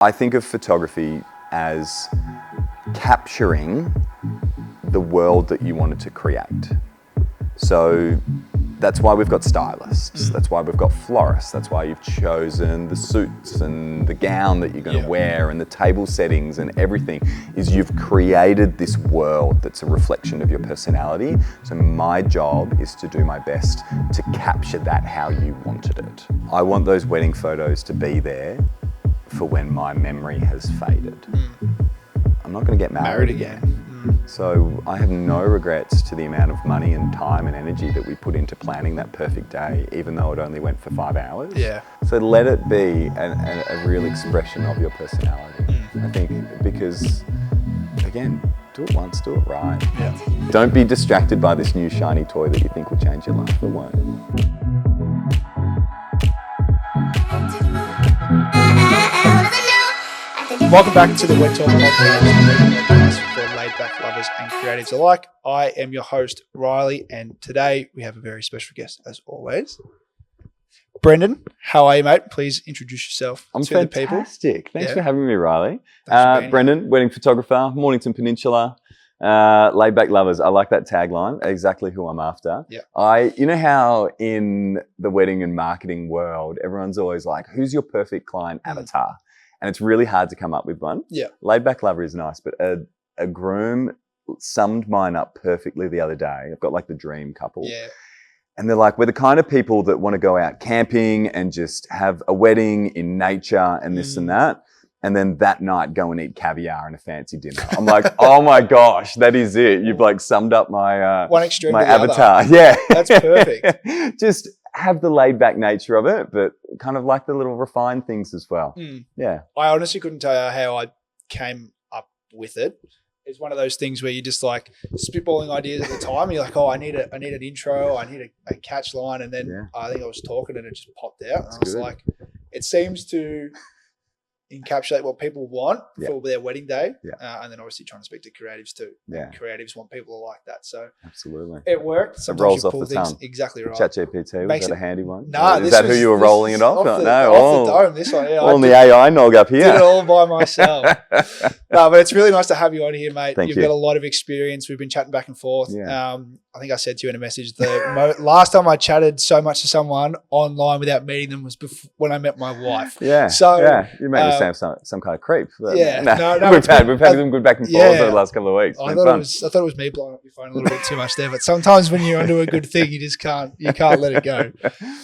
I think of photography as capturing the world that you wanted to create. So that's why we've got stylists, that's why we've got florists, that's why you've chosen the suits and the gown that you're going to wear and the table settings and everything, is you've created this world that's a reflection of your personality. So my job is to do my best to capture that how you wanted it. I want those wedding photos to be there for when my memory has faded. I'm not going to get married again. So I have no regrets to the amount of money and time and energy that we put into planning that perfect day, even though it only went for 5 hours. Yeah. So let it be a real expression of your personality. I think, because again, do it once, do it right. Yeah. Don't be distracted by this new shiny toy that you think will change your life. It won't. Welcome back to the Wet Talk podcast for laid back lovers and creatives alike. I am your host, Rhiley, and today we have a very special guest as always. Brendan, how are you, mate? Please introduce yourself I'm to the people. fantastic. Thanks for having me, Rhiley. Being Brendan, wedding photographer, Mornington Peninsula, laid back lovers. I like that tagline. Exactly who I'm after. Yeah. You know how in the wedding and marketing world, everyone's always like, who's your perfect client avatar? And it's really hard to come up with one. Yeah. Laid back lover is nice, but a groom summed mine up perfectly the other day. I've got like the dream couple. Yeah. And they're like, we're the kind of people that want to go out camping and just have a wedding in nature and this and that. And then that night go and eat caviar and a fancy dinner. I'm like, oh my gosh, that is it. You've like summed up my one extreme my to the avatar. other. Yeah. That's perfect. Just have the laid back nature of it, but kind of like the little refined things as well. Yeah. I honestly couldn't tell you how I came up with it. It's one of those things where you're just like spitballing ideas at the time. You're like, oh, I need an intro, I need a catch line, and then I think I was talking and it just popped out. And I was like, it seems to encapsulate what people want for their wedding day. And then obviously trying to speak to creatives too. Yeah. Creatives want people like that. So absolutely. it worked. It Sometimes rolls you off pull the things tongue. exactly right. ChatGPT, Makes was that it- a handy one? No, Is that who you were rolling it off? Off the No. dome, this one. Yeah, All in the AI nog up here. did it all by myself. No, but it's really nice to have you on here, mate. Thank You've you. got a lot of experience. We've been chatting back and forth. Yeah. I think I said to you in a message, the last time I chatted so much to someone online without meeting them was when I met my wife. Yeah. So, you made me sound some kind of creep. But yeah. No, we've had some good back and forth over the last couple of weeks. I thought it was me blowing up your phone a little bit too much there, but sometimes when you're onto a good thing, you can't let it go.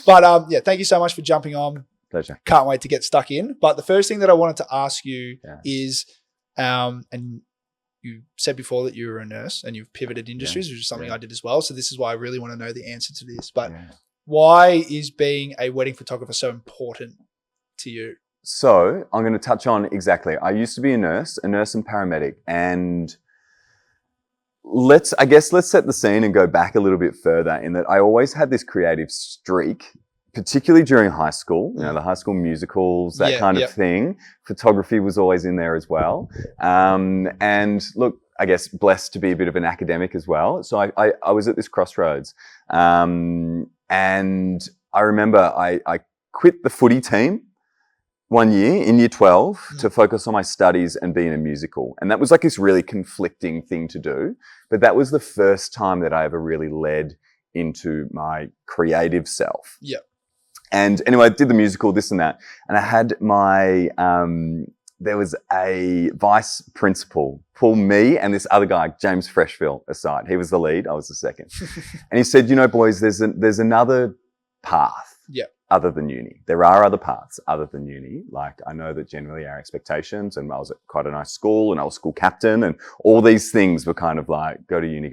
But thank you so much for jumping on. Pleasure. Can't wait to get stuck in. But the first thing that I wanted to ask you is, and you said before that you were a nurse and you've pivoted industries, which is something I did as well. So this is why I really want to know the answer to this. But why is being a wedding photographer so important to you? So I'm going to touch on exactly. I used to be a nurse and paramedic, and let's set the scene and go back a little bit further in that I always had this creative streak, particularly during high school, the high school musicals, that kind of thing. Photography was always in there as well. And look, I guess blessed to be a bit of an academic as well. So I was at this crossroads. And I remember I quit the footy team one year in year 12 to focus on my studies and be in a musical. And that was like this really conflicting thing to do. But that was the first time that I ever really led into my creative self. Yeah. And anyway, I did the musical, this and that. And I had my, there was a vice principal pull me and this other guy, James Freshville, aside. He was the lead, I was the second. And he said, boys, there's another path other than uni. There are other paths other than uni. Like, I know that generally our expectations, and I was at quite a nice school and I was school captain, and all these things were kind of like, go to uni.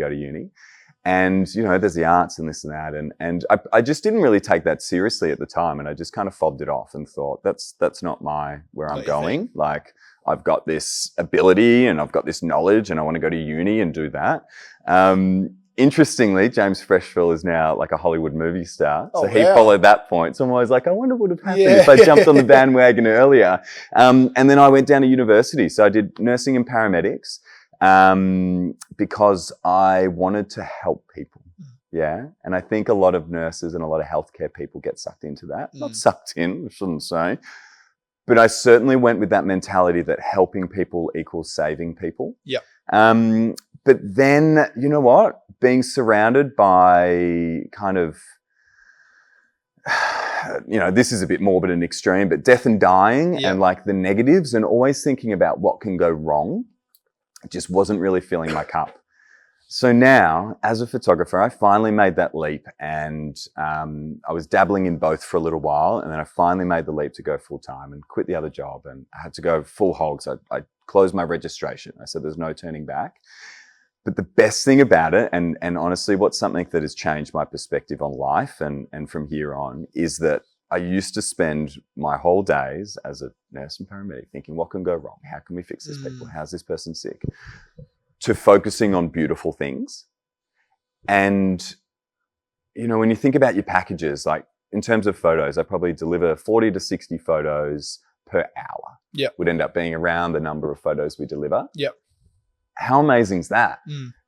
And, there's the arts and this and that. And I just didn't really take that seriously at the time. And I just kind of fobbed it off and thought, that's not where I'm going. Like, I've got this ability and I've got this knowledge and I want to go to uni and do that. Interestingly, James Freshville is now like a Hollywood movie star. So he followed that point. So I'm always like, I wonder what would have happened if I jumped on the bandwagon earlier. And then I went down to university. So I did nursing and paramedics. Because I wanted to help people. Yeah. And I think a lot of nurses and a lot of healthcare people get sucked into that. Not sucked in, I shouldn't say. But I certainly went with that mentality that helping people equals saving people. Yeah. But then, you know what? Being surrounded by kind of, this is a bit morbid and extreme, but death and dying and like the negatives and always thinking about what can go wrong, just wasn't really filling my cup. So now, as a photographer, I finally made that leap, and I was dabbling in both for a little while, and then I finally made the leap to go full time and quit the other job, and I had to go full hog. So I closed my registration. I said there's no turning back. But the best thing about it, and honestly, what's something that has changed my perspective on life and from here on, is that I used to spend my whole days as a nurse and paramedic thinking, what can go wrong? How can we fix this people? How's this person sick? To focusing on beautiful things. And, when you think about your packages, like in terms of photos, I probably deliver 40 to 60 photos per hour. Yep. Would end up being around the number of photos we deliver. Yep. How amazing is that?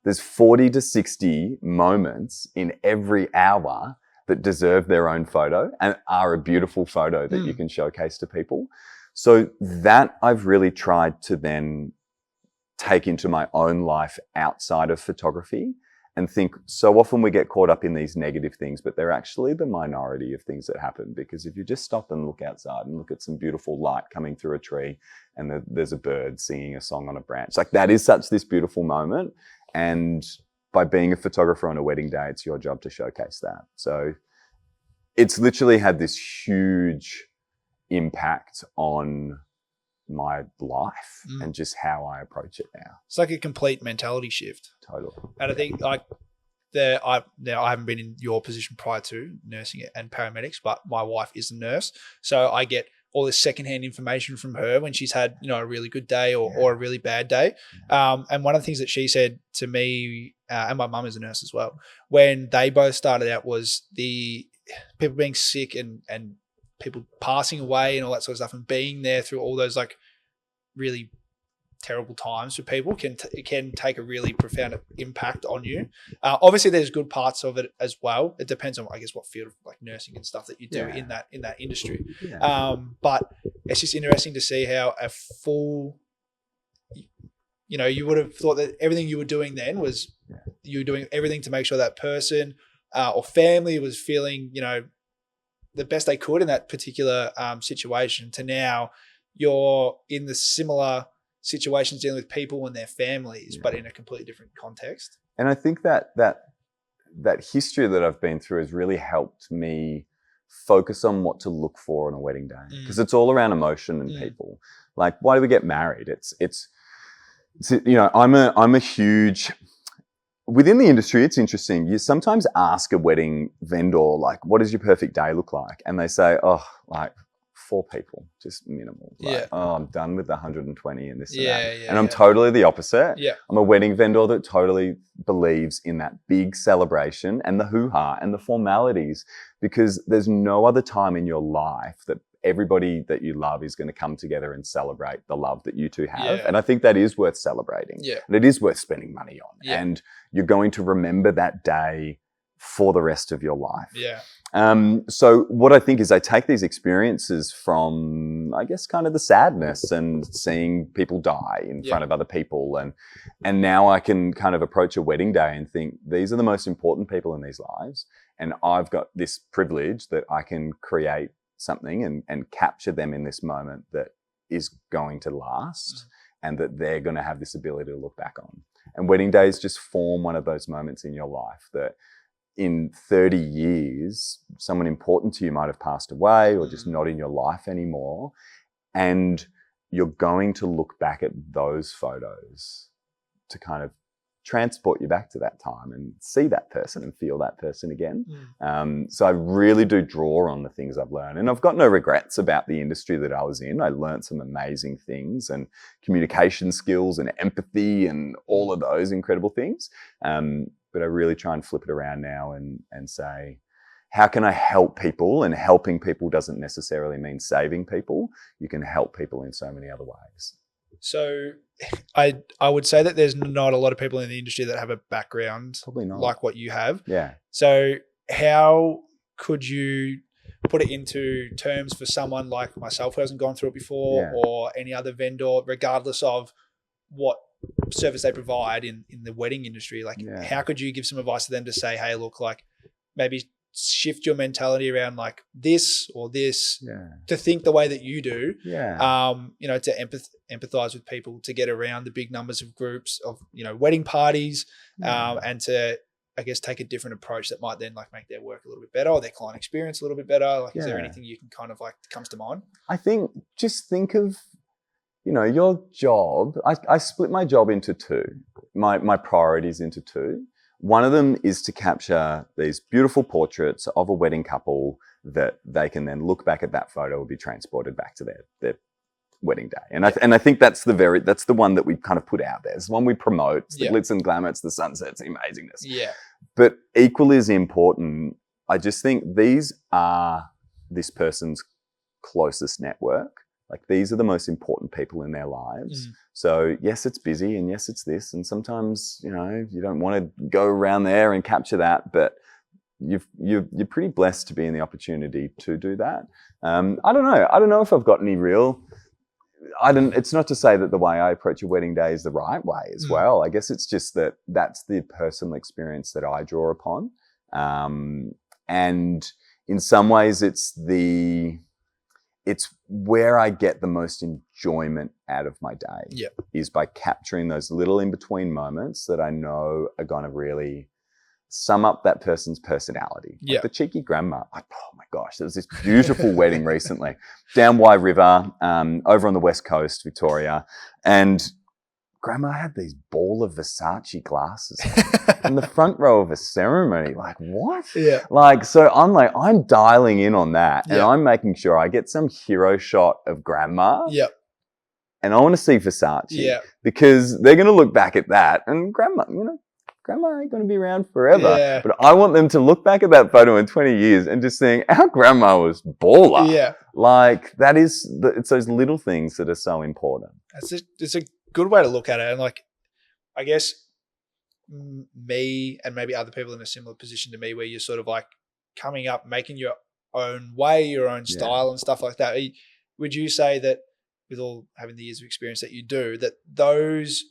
There's 40 to 60 moments in every hour that deserve their own photo and are a beautiful photo that you can showcase to people. So that I've really tried to then take into my own life outside of photography and think so often we get caught up in these negative things, but they're actually the minority of things that happen. Because if you just stop and look outside and look at some beautiful light coming through a tree and there's a bird singing a song on a branch, like that is such this beautiful moment. And by being a photographer on a wedding day, it's your job to showcase that. So it's literally had this huge impact on my life and just how I approach it now. It's like a complete mentality shift. Totally. And I think I haven't been in your position prior to nursing and paramedics, but my wife is a nurse. So I get all this secondhand information from her when she's had, a really good day or a really bad day. And one of the things that she said to me, and my mum is a nurse as well, when they both started out was the people being sick and people passing away and all that sort of stuff, and being there through all those like really terrible times for people can take a really profound impact on you. Obviously, there's good parts of it as well. It depends on, I guess, what field of like nursing and stuff that you do in that industry. But it's just interesting to see how a full, you would have thought that everything you were doing then was you were doing everything to make sure that person or family was feeling, the best they could in that particular situation, to now you're in the similar situations dealing with people and their families, but in a completely different context. And I think that history that I've been through has really helped me focus on what to look for on a wedding day, because it's all around emotion and people. Like, why do we get married? It's I'm a huge. Within the industry, it's interesting. You sometimes ask a wedding vendor, like, what does your perfect day look like? And they say, 4 people, just minimal. Like, I'm done with the 120 and this and that. And I'm totally the opposite. I'm a wedding vendor that totally believes in that big celebration and the hoo-ha and the formalities, because there's no other time in your life that everybody that you love is going to come together and celebrate the love that you two have. And I think that is worth celebrating. And it is worth spending money on. And you're going to remember that day for the rest of your life. So what I think is I take these experiences from, I guess, kind of the sadness and seeing people die in front of other people. And now I can kind of approach a wedding day and think, these are the most important people in these lives. And I've got this privilege that I can create something and capture them in this moment that is going to last and that they're going to have this ability to look back on. And wedding days just form one of those moments in your life that in 30 years, someone important to you might have passed away or just not in your life anymore. And you're going to look back at those photos to kind of transport you back to that time and see that person and feel that person again. So I really do draw on the things I've learned, and I've got no regrets about the industry that I was in. I learned some amazing things and communication skills and empathy and all of those incredible things. But I really try and flip it around now and say, how can I help people? And helping people doesn't necessarily mean saving people. You can help people in so many other ways. So I would say that there's not a lot of people in the industry that have a background Probably not. like what you have. Yeah. So how could you put it into terms for someone like myself who hasn't gone through it before, Yeah. or any other vendor, regardless of what service they provide in the wedding industry? Like, how could you give some advice to them to say, hey, look, like maybe shift your mentality around like this or this to think the way that you do, you know, to empathize with people, to get around the big numbers of groups of, you know, wedding parties, and to, I guess, take a different approach that might then like make their work a little bit better or their client experience a little bit better. Like, is there anything you can kind of like comes to mind? I think just think of, you know, your job. I split my job into two, my priorities into two. One of them is to capture these beautiful portraits of a wedding couple that they can then look back at that photo and be transported back to their wedding day. And I think that's the one that we kind of put out there. It's the one we promote. It's the glitz and glamour, it's the sunsets, the amazingness. Yeah. But equally as important, I just think these are this person's closest network. Like, these are the most important people in their lives. So yes, it's busy, and yes, it's this. And sometimes, you know, you don't want to go around there and capture that, but you're pretty blessed to be in the opportunity to do that. I don't know if I've got any real, it's not to say that the way I approach a wedding day is the right way as well. I guess it's just that that's the personal experience that I draw upon. And in some ways it's where I get the most enjoyment out of my day, is by capturing those little in-between moments that I know are going to really sum up that person's personality. Like the cheeky grandma. Oh my gosh, there was this beautiful wedding recently down Wye River, over on the West Coast, Victoria. And grandma had these ball of Versace glasses on in the front row of a ceremony. Like, what? Yeah. Like, so I'm dialing in on that, and I'm making sure I get some hero shot of grandma. Yep. And I want to see Versace, because they're going to look back at that, and grandma ain't going to be around forever. Yeah. But I want them to look back at that photo in 20 years and just think, our grandma was baller. Yeah. Like, it's those little things that are so important. It's a good way to look at it. And like, I guess me and maybe other people in a similar position to me, where you're sort of like coming up, making your own way, your own style and stuff like that. Would you say that, with all having the years of experience that you do, that those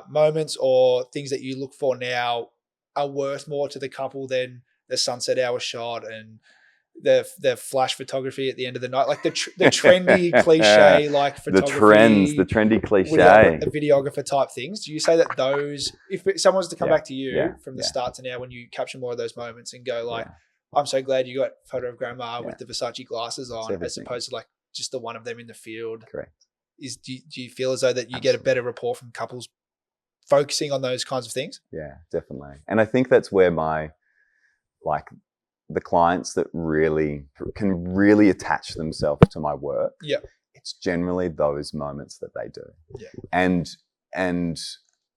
moments or things that you look for now are worth more to the couple than the sunset hour shot and the flash photography at the end of the night, like the trendy cliche, like photography, the trendy cliche, the videographer type things? Do you say that those, if someone was to come back to you from the start to now, when you capture more of those moments and go like, I'm so glad you got a photo of grandma with the Versace glasses on, as opposed to like just the one of them in the field? Correct. Do you feel as though that you get a better rapport from couples focusing on those kinds of things? Yeah, definitely. And I think that's where the clients that can really attach themselves to my work. Yeah. It's generally those moments that they do. Yeah. And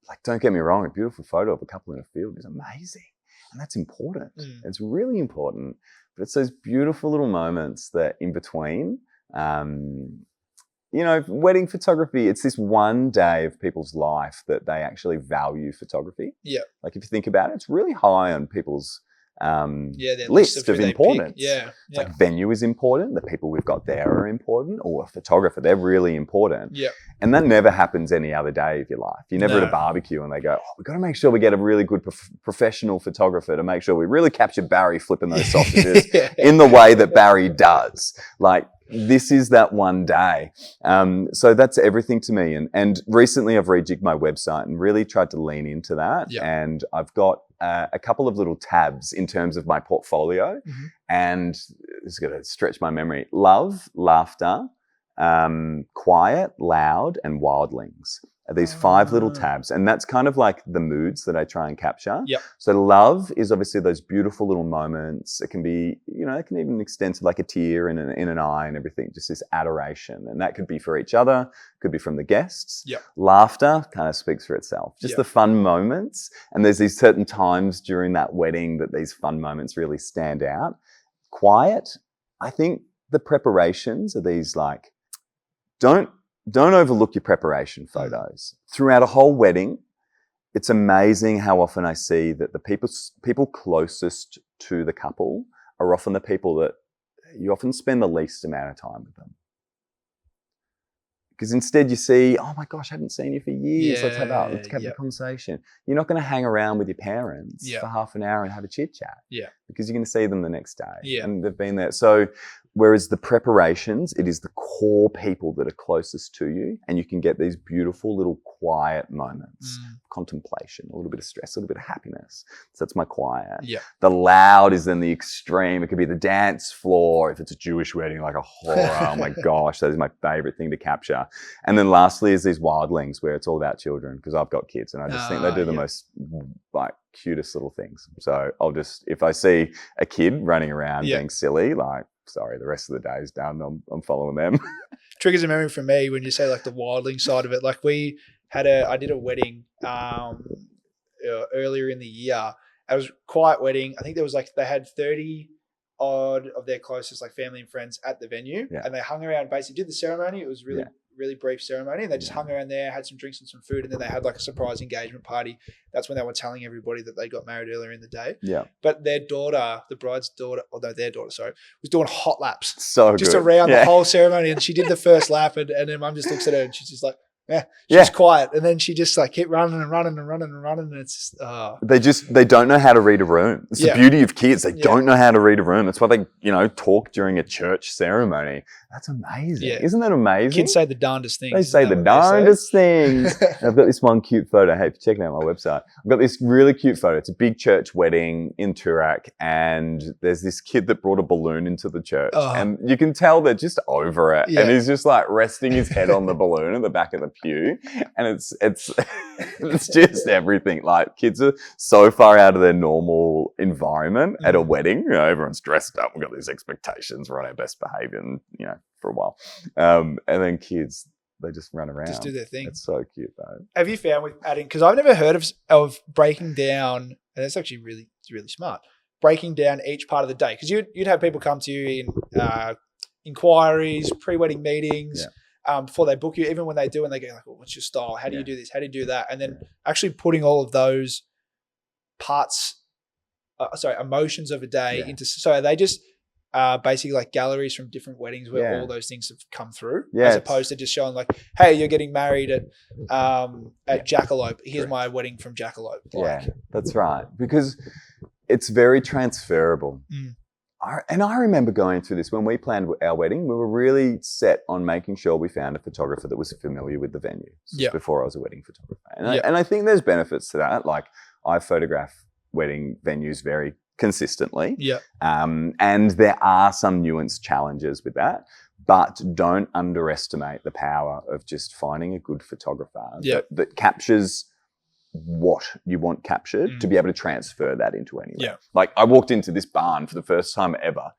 like, don't get me wrong, a beautiful photo of a couple in a field is amazing. And that's important. It's really important. But it's those beautiful little moments that in between, you know, wedding photography, it's this one day of people's life that they actually value photography. Yeah. Like, if you think about it, it's really high on people's list of importance. Yeah. Like, venue is important. The people we've got there are important. Or a photographer, they're really important. Yeah. And that never happens any other day of your life. You're never at a barbecue and they go, we've got to make sure we get a really good professional photographer to make sure we really capture Barry flipping those sausages in the way that Barry does. Like, this is that one day. So that's everything to me. And recently I've rejigged my website and really tried to lean into that. Yep. And I've got a couple of little tabs in terms of my portfolio. Mm-hmm. And this is going to stretch my memory. Love, laughter, quiet, loud, and wildlings are these 5 little tabs. And that's kind of like the moods that I try and capture. Yep. So love is obviously those beautiful little moments. It can be, you know, it can even extend to like a tear in an eye and everything, just this adoration. And that could be for each other, could be from the guests. Yep. Laughter kind of speaks for itself. Just the fun moments. And there's these certain times during that wedding that these fun moments really stand out. Quiet, I think the preparations are these like, don't overlook your preparation photos. Throughout a whole wedding, it's amazing how often I see that the people closest to the couple are often the people that you often spend the least amount of time with them. Because instead you see, oh my gosh, I haven't seen you for years. Let's have a conversation. You're not going to hang around with your parents for half an hour and have a chit chat. Yeah. Because you're going to see them the next day. Yeah. And they've been there. So whereas the preparations, it is the core people that are closest to you, and you can get these beautiful little quiet moments, contemplation, a little bit of stress, a little bit of happiness. So that's my quiet. Yeah. The loud is then the extreme. It could be the dance floor. If it's a Jewish wedding, like a horror, oh my gosh, that is my favorite thing to capture. And then lastly is these wildlings where it's all about children, because I've got kids and I just think they do the most like cutest little things. So if I see a kid running around being silly, like, sorry, the rest of the day is done. I'm following them. Triggers a memory for me when you say like the wildling side of it. Like I did a wedding earlier in the year. It was a quiet wedding. I think there was they had 30 odd of their closest like family and friends at the venue, and they hung around, basically did the ceremony. It was really brief ceremony, and they just hung around there, had some drinks and some food, and then they had like a surprise engagement party. That's when they were telling everybody that they got married earlier in the day. Yeah. But their daughter, the bride's daughter, was doing hot laps. So just good. around the whole ceremony, and she did the first lap, and then mum just looks at her and she's just like, she's quiet, and then she just like kept running and running and running and running, and it's they don't know how to read a room. It's the beauty of kids. They don't know how to read a room. That's why they talk during a church ceremony. That's amazing. Isn't that amazing? Kids say the darndest things. They say the darndest things. I've got this one cute photo. Hey, check it out on my website. I've got this really cute photo. It's a big church wedding in Turak, and there's this kid that brought a balloon into the church, and you can tell they're just over it, and he's just like resting his head on the balloon at the back of the pew, and it's just everything. Like, kids are so far out of their normal environment at a wedding. Everyone's dressed up. We've got these expectations. We're on our best behavior, and for a while, and then kids, they just run around, just do their thing. It's so cute though. Have you found with adding, because I've never heard of breaking down, and it's actually really smart, breaking down each part of the day, because you'd have people come to you in inquiries, pre-wedding meetings, before they book you, even when they do, and they go like, well, what's your style? How do you do this? How do you do that? And then actually putting all of those parts, emotions of a day into, so are they just basically like galleries from different weddings where all those things have come through, as opposed to just showing like, hey, you're getting married at Jackalope. Here's my wedding from Jackalope. That's right. Because it's very transferable. And I remember going through this when we planned our wedding. We were really set on making sure we found a photographer that was familiar with the venue before I was a wedding photographer. And I think there's benefits to that. Like, I photograph wedding venues very consistently. And there are some nuanced challenges with that, but don't underestimate the power of just finding a good photographer that captures what you want captured to be able to transfer that into anywhere. Like, I walked into this barn for the first time ever.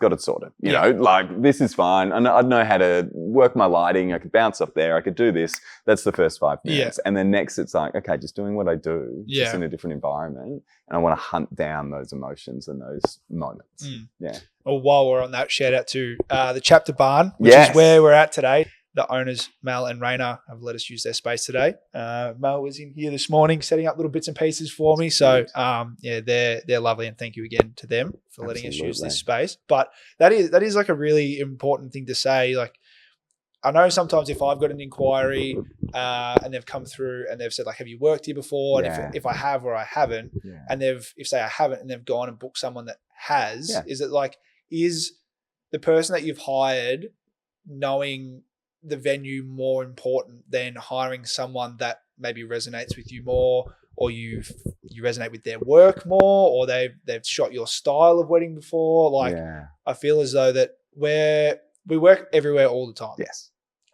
Got it sorted. You know, like, this is fine. And I know how to work my lighting. I could bounce up there. I could do this. That's the first 5 minutes. And then next it's like, okay, just doing what I do, just in a different environment. And I want to hunt down those emotions and those moments. Well, while we're on that, shout out to the Chapter Barn, which is where we're at today. The owners, Mel and Raina, have let us use their space today. Mel was in here this morning setting up little bits and pieces for me. So, they're lovely, and thank you again to them for letting us use this space. But that is like a really important thing to say. Like, I know sometimes if I've got an inquiry and they've come through and they've said like, have you worked here before? And if I have or I haven't, and if say I haven't and they've gone and booked someone that has, is it like, is the person that you've hired knowing the venue more important than hiring someone that maybe resonates with you more, or you resonate with their work more, or they've shot your style of wedding before? Like, I feel as though that we work everywhere all the time.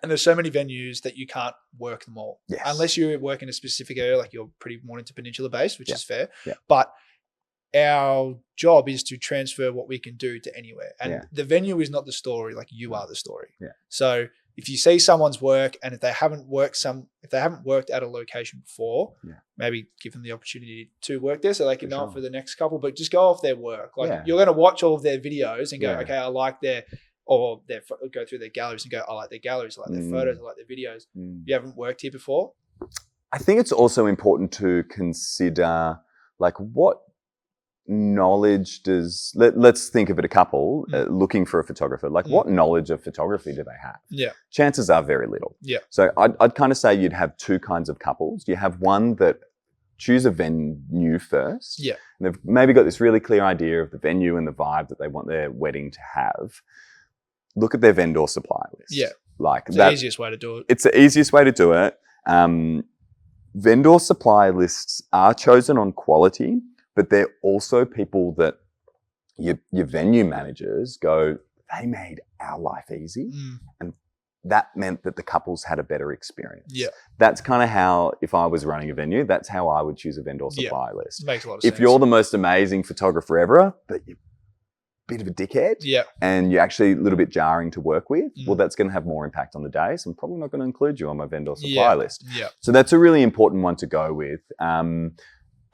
And there's so many venues that you can't work them all. Unless you work in a specific area, like you're pretty more into Peninsula based, which is fair. But our job is to transfer what we can do to anywhere. And the venue is not the story, like you are the story. So if you see someone's work, and if they haven't worked at a location before, maybe give them the opportunity to work there so they can know it for the next couple, but just go off their work. Like, you're going to watch all of their videos and go, okay, I like go through their galleries and go, I like their galleries, I like their photos, I like their videos. You haven't worked here before? I think it's also important to consider, like, what knowledge does, let's think of it, a couple looking for a photographer, like what knowledge of photography do they have? Yeah. Chances are very little. Yeah. So I'd kind of say you'd have two kinds of couples. You have one that choose a venue first. Yeah. And they've maybe got this really clear idea of the venue and the vibe that they want their wedding to have. Look at their vendor supply list. Yeah. Like it's the easiest way to do it. It's the easiest way to do it. Vendor supply lists are chosen on quality, but they're also people that your venue managers go, they made our life easy. And that meant that the couples had a better experience. Yeah. That's kind of how, if I was running a venue, that's how I would choose a vendor supply list. Makes a lot of sense. If you're the most amazing photographer ever, but you're a bit of a dickhead, and you're actually a little bit jarring to work with, well, that's going to have more impact on the day. So I'm probably not going to include you on my vendor supply list. Yeah. So that's a really important one to go with.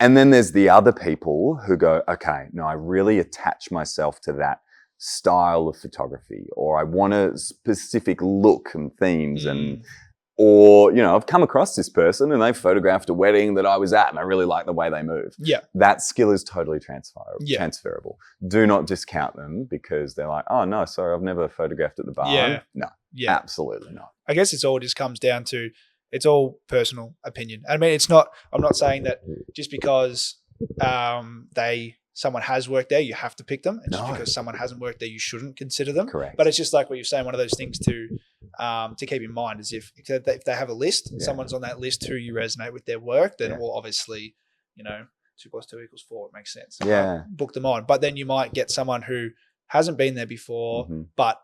And then there's the other people who go, okay, no, I really attach myself to that style of photography, or I want a specific look and themes, or, I've come across this person and they photographed a wedding that I was at and I really like the way they move. Yeah. That skill is totally transferable. Do not discount them because they're like, oh no, sorry, I've never photographed at the barn. Yeah. No, absolutely not. I guess it's all just comes down to, it's all personal opinion. I mean, I'm not saying that just because someone has worked there, you have to pick them. And just because someone hasn't worked there, you shouldn't consider them. Correct. But it's just like what you're saying, one of those things to keep in mind is if they have a list, someone's on that list who you resonate with their work, then well, obviously, 2 + 2 = 4. It makes sense. Yeah. Book them on. But then you might get someone who hasn't been there before, but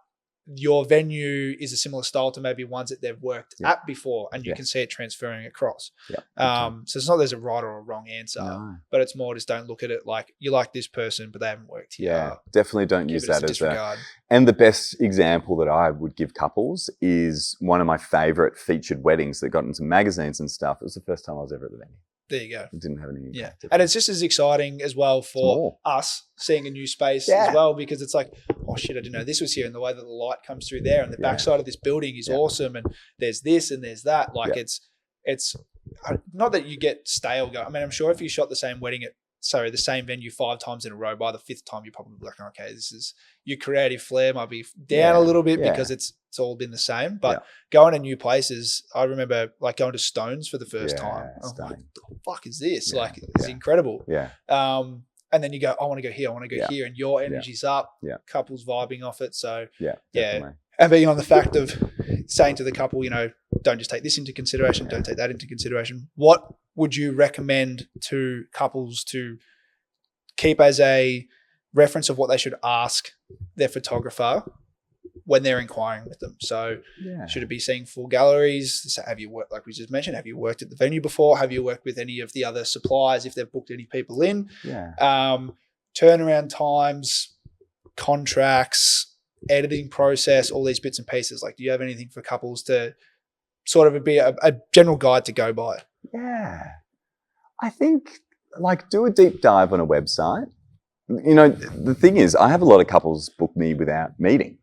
your venue is a similar style to maybe ones that they've worked at before, and you can see it transferring across. So it's not there's a right or a wrong answer, but it's more just don't look at it like you like this person, but they haven't worked here. Yeah, definitely don't use that as disregard. And the best example that I would give couples is one of my favorite featured weddings that got into magazines and stuff. It was the first time I was ever at the venue. There you go. It didn't have any impact. And it's just as exciting as well for us seeing a new space as well, because it's like, oh shit, I didn't know this was here, and the way that the light comes through there and the backside of this building is awesome, and there's this and there's that. Like it's not that you get stale. I mean, I'm sure if you shot the same the same venue 5 times in a row, by the 5th time you're probably like, okay, this is your creative flair might be down a little bit because it's all been the same. But going to new places, I remember like going to Stones for the first time. I'm like, the fuck is this? Like it's incredible. Yeah. And then you go, I want to go here, I want to go here, and your energy's up. Yeah. Couples vibing off it. So definitely. And being on the fact of saying to the couple, don't just take this into consideration, don't take that into consideration. What would you recommend to couples to keep as a reference of what they should ask their photographer when they're inquiring with them? So should it be seeing full galleries? So have you worked, like we just mentioned, have you worked at the venue before? Have you worked with any of the other suppliers if they've booked any people in? Turnaround times, contracts, editing process, all these bits and pieces. Like, do you have anything for couples to sort of be a general guide to go by? Yeah. I think do a deep dive on a website. The thing is, I have a lot of couples book me without meeting.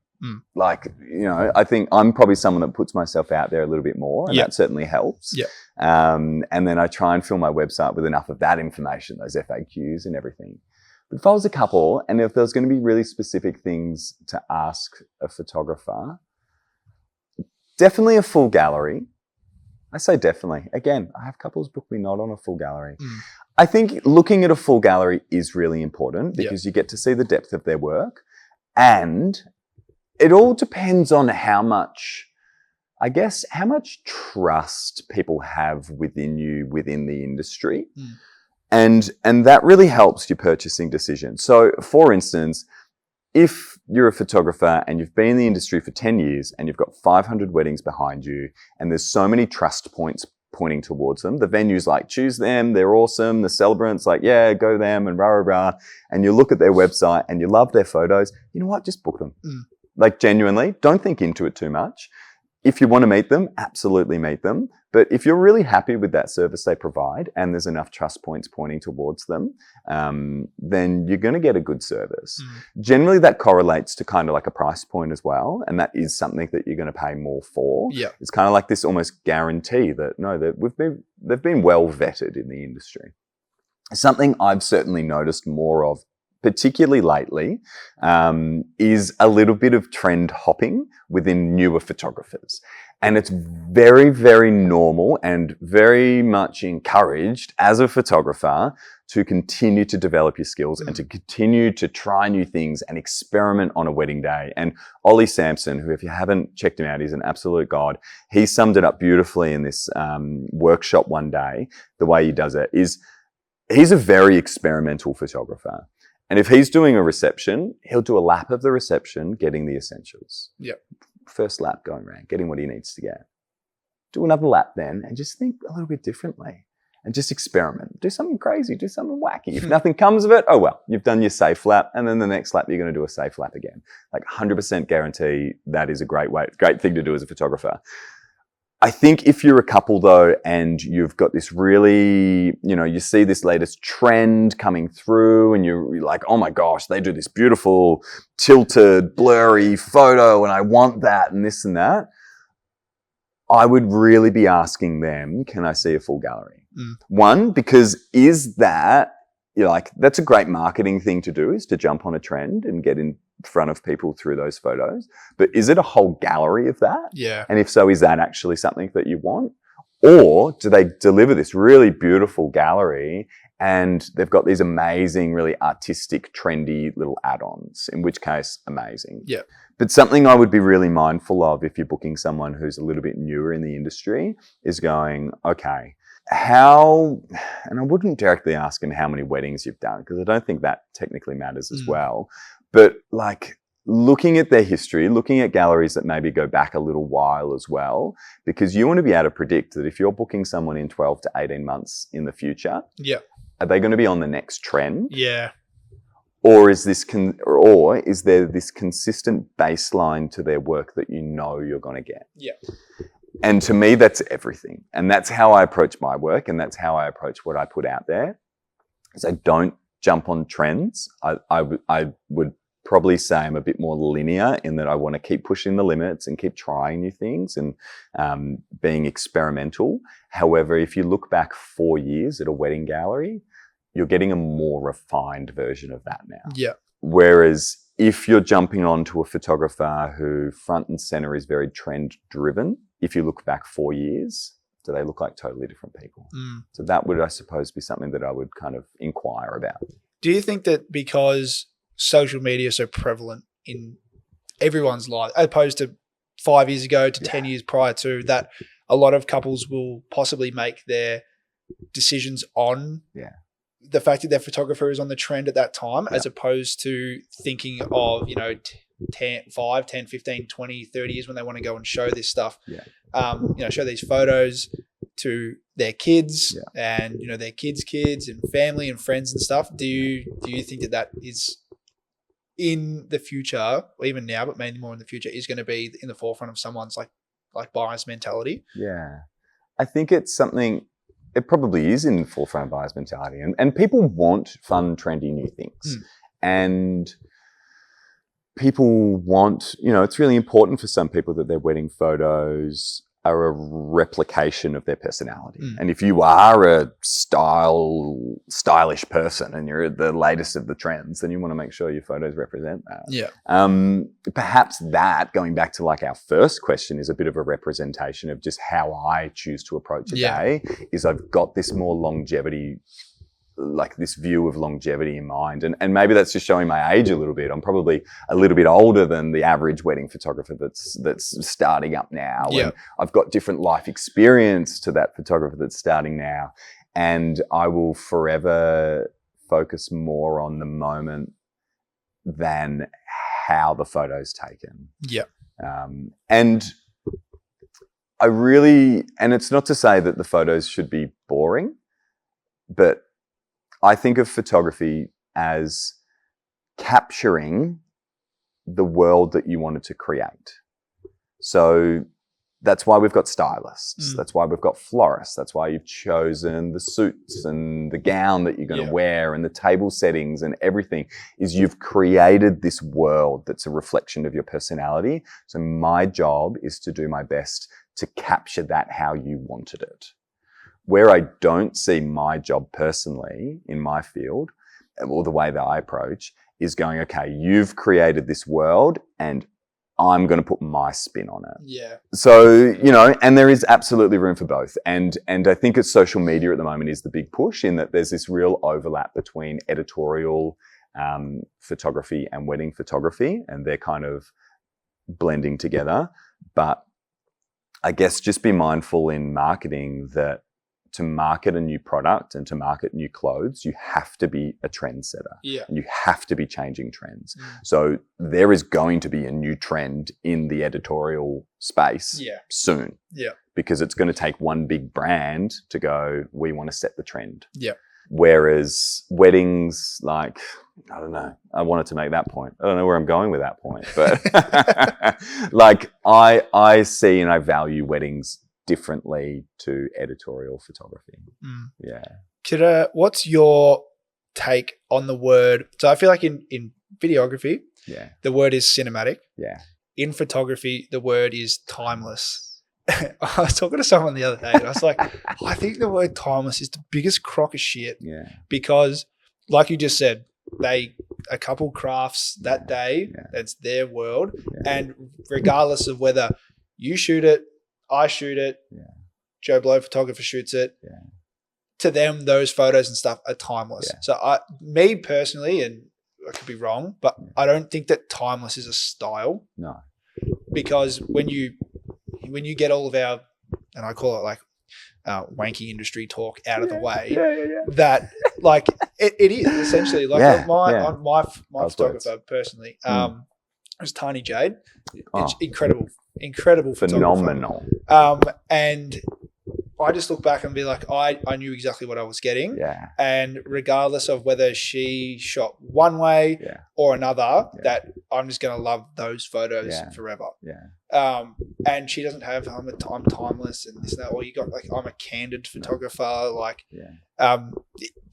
I think I'm probably someone that puts myself out there a little bit more, and that certainly helps. And then I try and fill my website with enough of that information, those FAQs and everything. But if I was a couple, and if there was going to be really specific things to ask a photographer, definitely a full gallery. I say definitely. Again, I have couples book me not on a full gallery. I think looking at a full gallery is really important because you get to see the depth of their work, and it all depends on how much trust people have within you, within the industry. And that really helps your purchasing decision. So for instance, if you're a photographer and you've been in the industry for 10 years and you've got 500 weddings behind you and there's so many trust points pointing towards them, the venue's like, choose them, they're awesome, the celebrant's like, yeah, go them, and rah, rah, rah, and you look at their website and you love their photos, you know what, just book them. Like genuinely, don't think into it too much. If you want to meet them, absolutely meet them. But if you're really happy with that service they provide and there's enough trust points pointing towards them, then you're going to get a good service. Generally, that correlates to kind of like a price point as well. And that is something that you're going to pay more for. It's kind of like this almost guarantee that, no, that they've been well vetted in the industry. something I've certainly noticed more of, particularly lately, is a little bit of trend hopping within newer photographers. And it's very, very normal and very much encouraged as a photographer to continue to develop your skills and to continue to try new things and experiment on a wedding day. And Ollie Sampson, who, if you haven't checked him out, he's an absolute god. He summed it up beautifully in this workshop one day. The way he does it is he's a very experimental photographer. And if he's doing a reception, he'll do a lap of the reception, getting the essentials. Yep. First lap going around, getting what he needs to get. Do another lap then and just think a little bit differently and just experiment. Do something crazy, do something wacky. If nothing comes of it, oh well, you've done your safe lap, and then the next lap you're going to do a safe lap again. Like 100% guarantee that is a great thing to do as a photographer. I think if you're a couple though, and you've got this really, you see this latest trend coming through and you're like, oh my gosh, they do this beautiful tilted, blurry photo and I want that and this and that. I would really be asking them, can I see a full gallery? One, because is that, that's a great marketing thing to do, is to jump on a trend and get in front of people through those photos. But is it a whole gallery of that? Yeah. And if so, is that actually something that you want? Or do they deliver this really beautiful gallery and they've got these amazing, really artistic, trendy little add-ons, in which case, amazing. Yeah. But something I would be really mindful of if you're booking someone who's a little bit newer in the industry is going, okay, and I wouldn't directly ask them how many weddings you've done, because I don't think that technically matters as well. But like looking at their history, looking at galleries that maybe go back a little while as well, because you want to be able to predict that if you're booking someone in 12 to 18 months in the future, are they going to be on the next trend? Yeah. Or is there this consistent baseline to their work that you're going to get? Yeah. And to me, that's everything. And that's how I approach my work, and that's how I approach what I put out there. Is I don't jump on trends. I would probably say I'm a bit more linear in that I want to keep pushing the limits and keep trying new things and being experimental. However, if you look back 4 years at a wedding gallery, you're getting a more refined version of that now. Yeah. Whereas if you're jumping onto a photographer who front and center is very trend driven, if you look back 4 years, do they look like totally different people? So that would, I suppose, be something that I would kind of inquire about. Do you think that because social media is so prevalent in everyone's life, as opposed to 5 years ago to 10 years prior to that, a lot of couples will possibly make their decisions on the fact that their photographer is on the trend at that time, as opposed to thinking of, 5, 10, 15, 20, 30 years when they want to go and show this stuff, show these photos to their kids and, their kids' kids and family and friends and stuff. Do you think that is in the future, or even now, but mainly more in the future, is going to be in the forefront of someone's like buyer's mentality? Yeah. I think it's something, it probably is in the forefront of buyer's mentality, and people want fun, trendy new things. And people want, it's really important for some people that their wedding photos are a replication of their personality. And if you are a stylish person and you're the latest of the trends, then you want to make sure your photos represent that. Yeah. Perhaps that, going back to like our first question, is a bit of a representation of just how I choose to approach a day, is I've got this more longevity, like this view of longevity in mind. And maybe that's just showing my age a little bit. I'm probably a little bit older than the average wedding photographer that's starting up now. Yeah. And I've got different life experience to that photographer that's starting now. And I will forever focus more on the moment than how the photo's taken. Yeah. And it's not to say that the photos should be boring, but I think of photography as capturing the world that you wanted to create. So that's why we've got stylists. That's why we've got florists. That's why you've chosen the suits and the gown that you're going to wear and the table settings and everything, is you've created this world that's a reflection of your personality. So my job is to do my best to capture that how you wanted it. Where I don't see my job personally in my field, or the way that I approach, is going, okay, you've created this world and I'm going to put my spin on it. Yeah. So, and there is absolutely room for both. And I think it's social media at the moment is the big push, in that there's this real overlap between editorial photography and wedding photography, and they're kind of blending together. But I guess just be mindful in marketing that to market a new product and to market new clothes, you have to be a trendsetter. Yeah. And you have to be changing trends. So there is going to be a new trend in the editorial space soon. Yeah. Because it's going to take one big brand to go, we want to set the trend. Yeah. Whereas weddings, like, I don't know, I wanted to make that point. I don't know where I'm going with that point, but like I see and I value weddings differently to editorial photography. Yeah. What's your take on the word? So I feel like in videography, the word is cinematic. Yeah. In photography, the word is timeless. I was talking to someone the other day and I was like, I think the word timeless is the biggest crock of shit. Yeah. Because like you just said, a couple crafts that day, that's their world. And regardless of whether you shoot it, I shoot it, Joe Blow photographer shoots it, to them, those photos and stuff are timeless. So me personally, and I could be wrong, but I don't think that timeless is a style. No. Because when you get all of our, and I call it like wanky industry talk out of the way, that like it is essentially like my photographer personally, was Tiny Jade. It's incredible phenomenal. And I just look back and be like, I knew exactly what I was getting. Yeah. And regardless of whether she shot one way or another, that I'm just going to love those photos forever. Yeah. And she doesn't have, I'm timeless and this and that, or you got like, I'm a candid photographer. Like,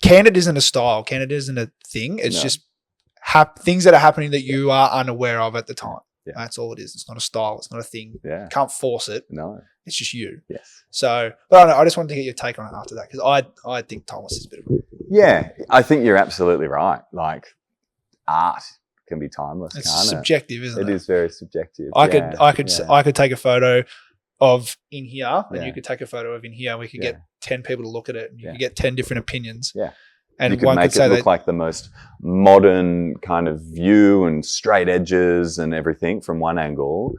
candid isn't a style. Candid isn't a thing. It's just things that are happening that you are unaware of at the time. Yeah. That's all it is. It's not a style. It's not a thing. Yeah. You can't force it. No. It's just you. Yes. So, but I don't know. I just wanted to get your take on it after that, because I think timeless is a bit of a... Yeah, I think you're absolutely right. Like, art can be timeless, it's can't subjective, isn't it? It is very subjective. I could take a photo of in here, and you could take a photo of in here, and we could get 10 people to look at it, and you could get 10 different opinions. Yeah. And you could make it look like the most modern kind of view and straight edges and everything from one angle,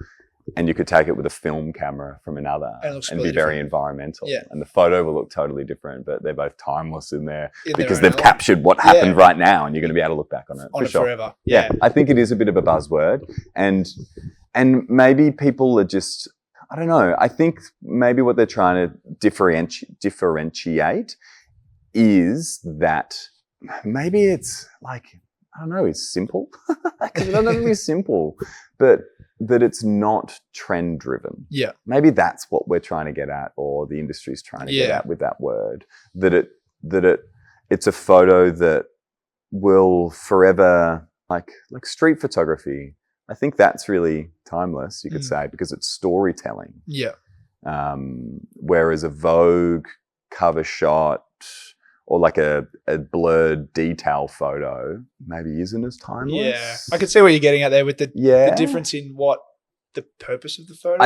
and you could take it with a film camera from another and be very environmental. Yeah. And the photo will look totally different, but they're both timeless in there because they've captured what happened right now, and you're going to be able to look back on it forever. Yeah. I think it is a bit of a buzzword, and maybe people are just, I don't know. I think maybe what they're trying to differentiate is that maybe it's like, I don't know, it's simple. Because it doesn't have to be simple, but that it's not trend driven. Yeah. Maybe that's what we're trying to get at, or the industry's trying to get at with that word. That it's a photo that will forever, like street photography. I think that's really timeless, you could say, because it's storytelling. Yeah. Whereas a Vogue cover shot, or like a blurred detail photo, maybe isn't as timeless. Yeah, I could see what you're getting at there with the difference in what the purpose of the photo.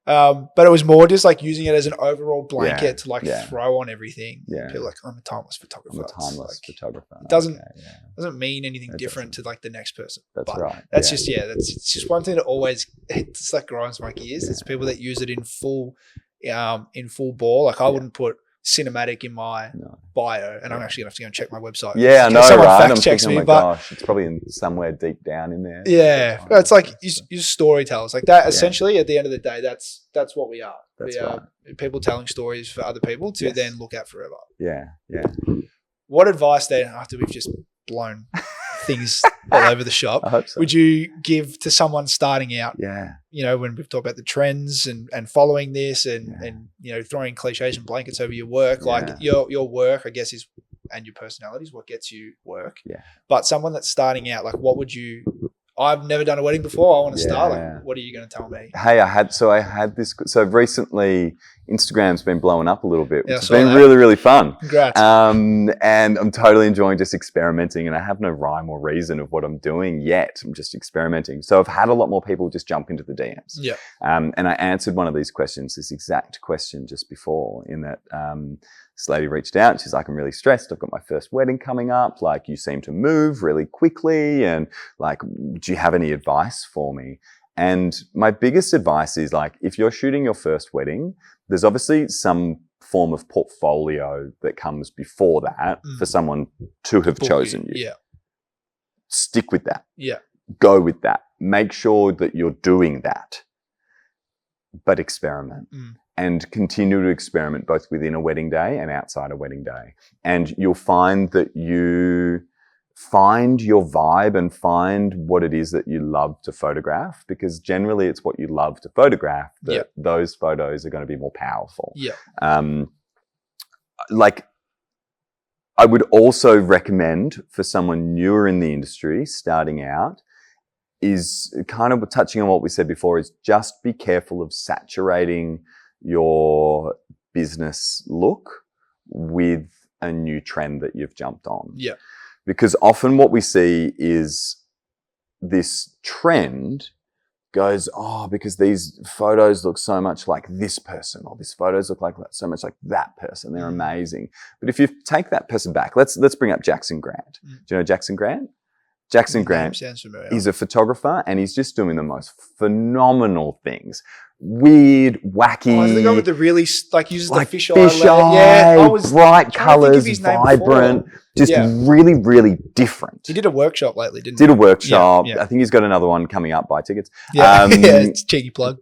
But it was more just like using it as an overall blanket to like throw on everything. Yeah, people are like, I'm a timeless photographer. I'm a timeless photographer. It doesn't mean anything different to like the next person. That's right. That's it's just one thing that always it's like grinds my gears. It's people that use it in full ball. Like I wouldn't put cinematic in my bio, and I'm actually gonna have to go and check my website. Yeah, I know, someone right? fact checks me, gosh, it's probably in somewhere deep down in there. Yeah, it's like you're storytellers like that. Essentially, at the end of the day, that's what we are. We are people telling stories for other people to then look at forever. Yeah. What advice then, after we've just blown things all over the shop, I hope so, would you give to someone starting out? Yeah. You know, when we've talked about the trends and following this and you know, throwing cliches and blankets over your work, like your work, I guess, and your personality is what gets you work. Yeah. But someone that's starting out, like what would you I've never done a wedding before. I want to start. Yeah. Like, what are you going to tell me? Hey, I had this. So recently, Instagram's been blowing up a little bit, which Yeah, has been really fun. Congrats. And I'm totally enjoying just experimenting, and I have no rhyme or reason of what I'm doing yet. I'm just experimenting. So I've had a lot more people just jump into the DMs. Yeah. And I answered one of these questions, this exact question just before, in that this lady reached out. She's like, I'm really stressed. I've got my first wedding coming up. Like, you seem to move really quickly, and like, do you have any advice for me? And my biggest advice is, like, if you're shooting your first wedding, there's obviously some form of portfolio that comes before that for someone to have chosen you. Yeah. Stick with that. Yeah. Go with that. Make sure that you're doing that, but experiment. And continue to experiment both within a wedding day and outside a wedding day. And you'll find that you find your vibe and find what it is that you love to photograph, because generally it's what you love to photograph that those photos are going to be more powerful. Yeah. Like, I would also recommend for someone newer in the industry starting out, is kind of touching on what we said before, is just be careful of saturating your business look with a new trend that you've jumped on. Yeah. Because often what we see is this trend goes, oh, because these photos look so much like this person, or these photos look like so much like that person. They're amazing. But if you take that person back, let's bring up Jackson Grant. Do you know Jackson Grant? Jackson Grant is a photographer, and he's just doing the most phenomenal things. Weird, wacky. Oh, is the guy with the really, like, uses the fisheye? Yeah, I was bright colours, vibrant, just really, really different. He did a workshop lately, didn't he? Did a workshop. Yeah. I think he's got another one coming up. Buy tickets. Yeah, it's a cheeky plug.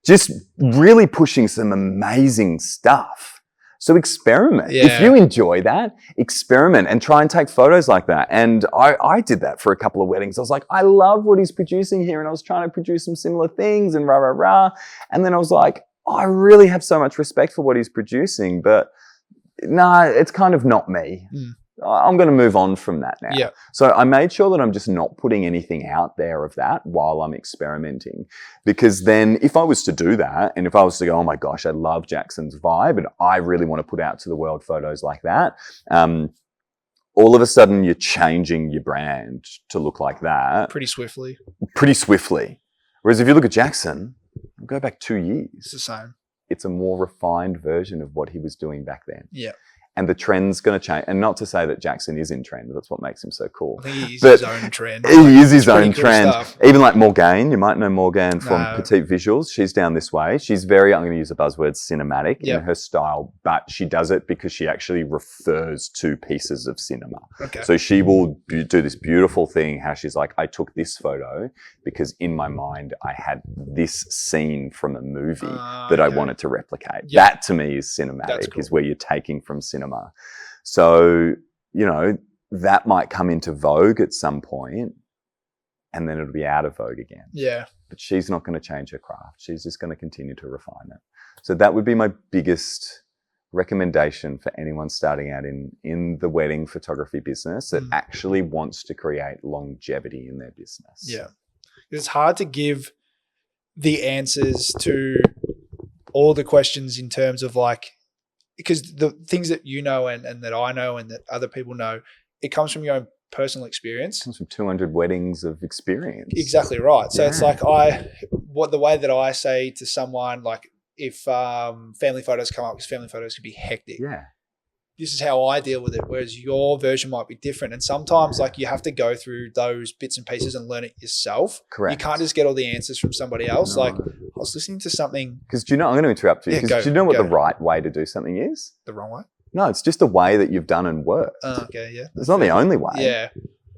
Just really pushing some amazing stuff. So experiment. Yeah. If you enjoy that, experiment and try and take photos like that. And I did that for a couple of weddings. I was like, I love what he's producing here. And I was trying to produce some similar things and rah, rah, rah. And then I was like, oh, I really have so much respect for what he's producing, but no, it's kind of not me. I'm going to move on from that now. Yeah. So I made sure that I'm just not putting anything out there of that while I'm experimenting. Because then if I was to do that, and if I was to go, oh my gosh, I love Jackson's vibe and I really want to put out to the world photos like that, all of a sudden you're changing your brand to look like that. Pretty swiftly. Whereas if you look at Jackson, go back 2 years. It's the same. It's a more refined version of what he was doing back then. Yeah. And the trend's going to change. And not to say that Jackson is in trend. That's what makes him so cool. I think he's his own trend. He is his own cool trend. Stuff. Even like Morgane, you might know Morgane from Petite Visuals. She's down this way. She's very, I'm going to use the buzzword, cinematic in her style, but she does it because she actually refers to pieces of cinema. Okay. So she will do this beautiful thing, how she's like, I took this photo because in my mind I had this scene from a movie that I wanted to replicate. Yeah. That to me is cinematic, is where you're taking from cinema. So, you know, that might come into vogue at some point and then it'll be out of vogue again. Yeah. But she's not going to change her craft. She's just going to continue to refine it. So that would be my biggest recommendation for anyone starting out in the wedding photography business that actually wants to create longevity in their business. Yeah. It's hard to give the answers to all the questions in terms of like, because the things that you know and that I know and that other people know, it comes from your own personal experience. It comes from 200 weddings of experience. Exactly right. So it's like the way that I say to someone, like if family photos come up, because family photos can be hectic. Yeah. This is how I deal with it, whereas your version might be different. And sometimes like you have to go through those bits and pieces and learn it yourself. Correct. You can't just get all the answers from somebody else. No. Like I was listening to something. Because do you know, I'm going to interrupt you. Because do you know what the right way to do something is? The wrong way? No, it's just a way that you've done and worked. Okay, yeah. It's not the only way. Yeah.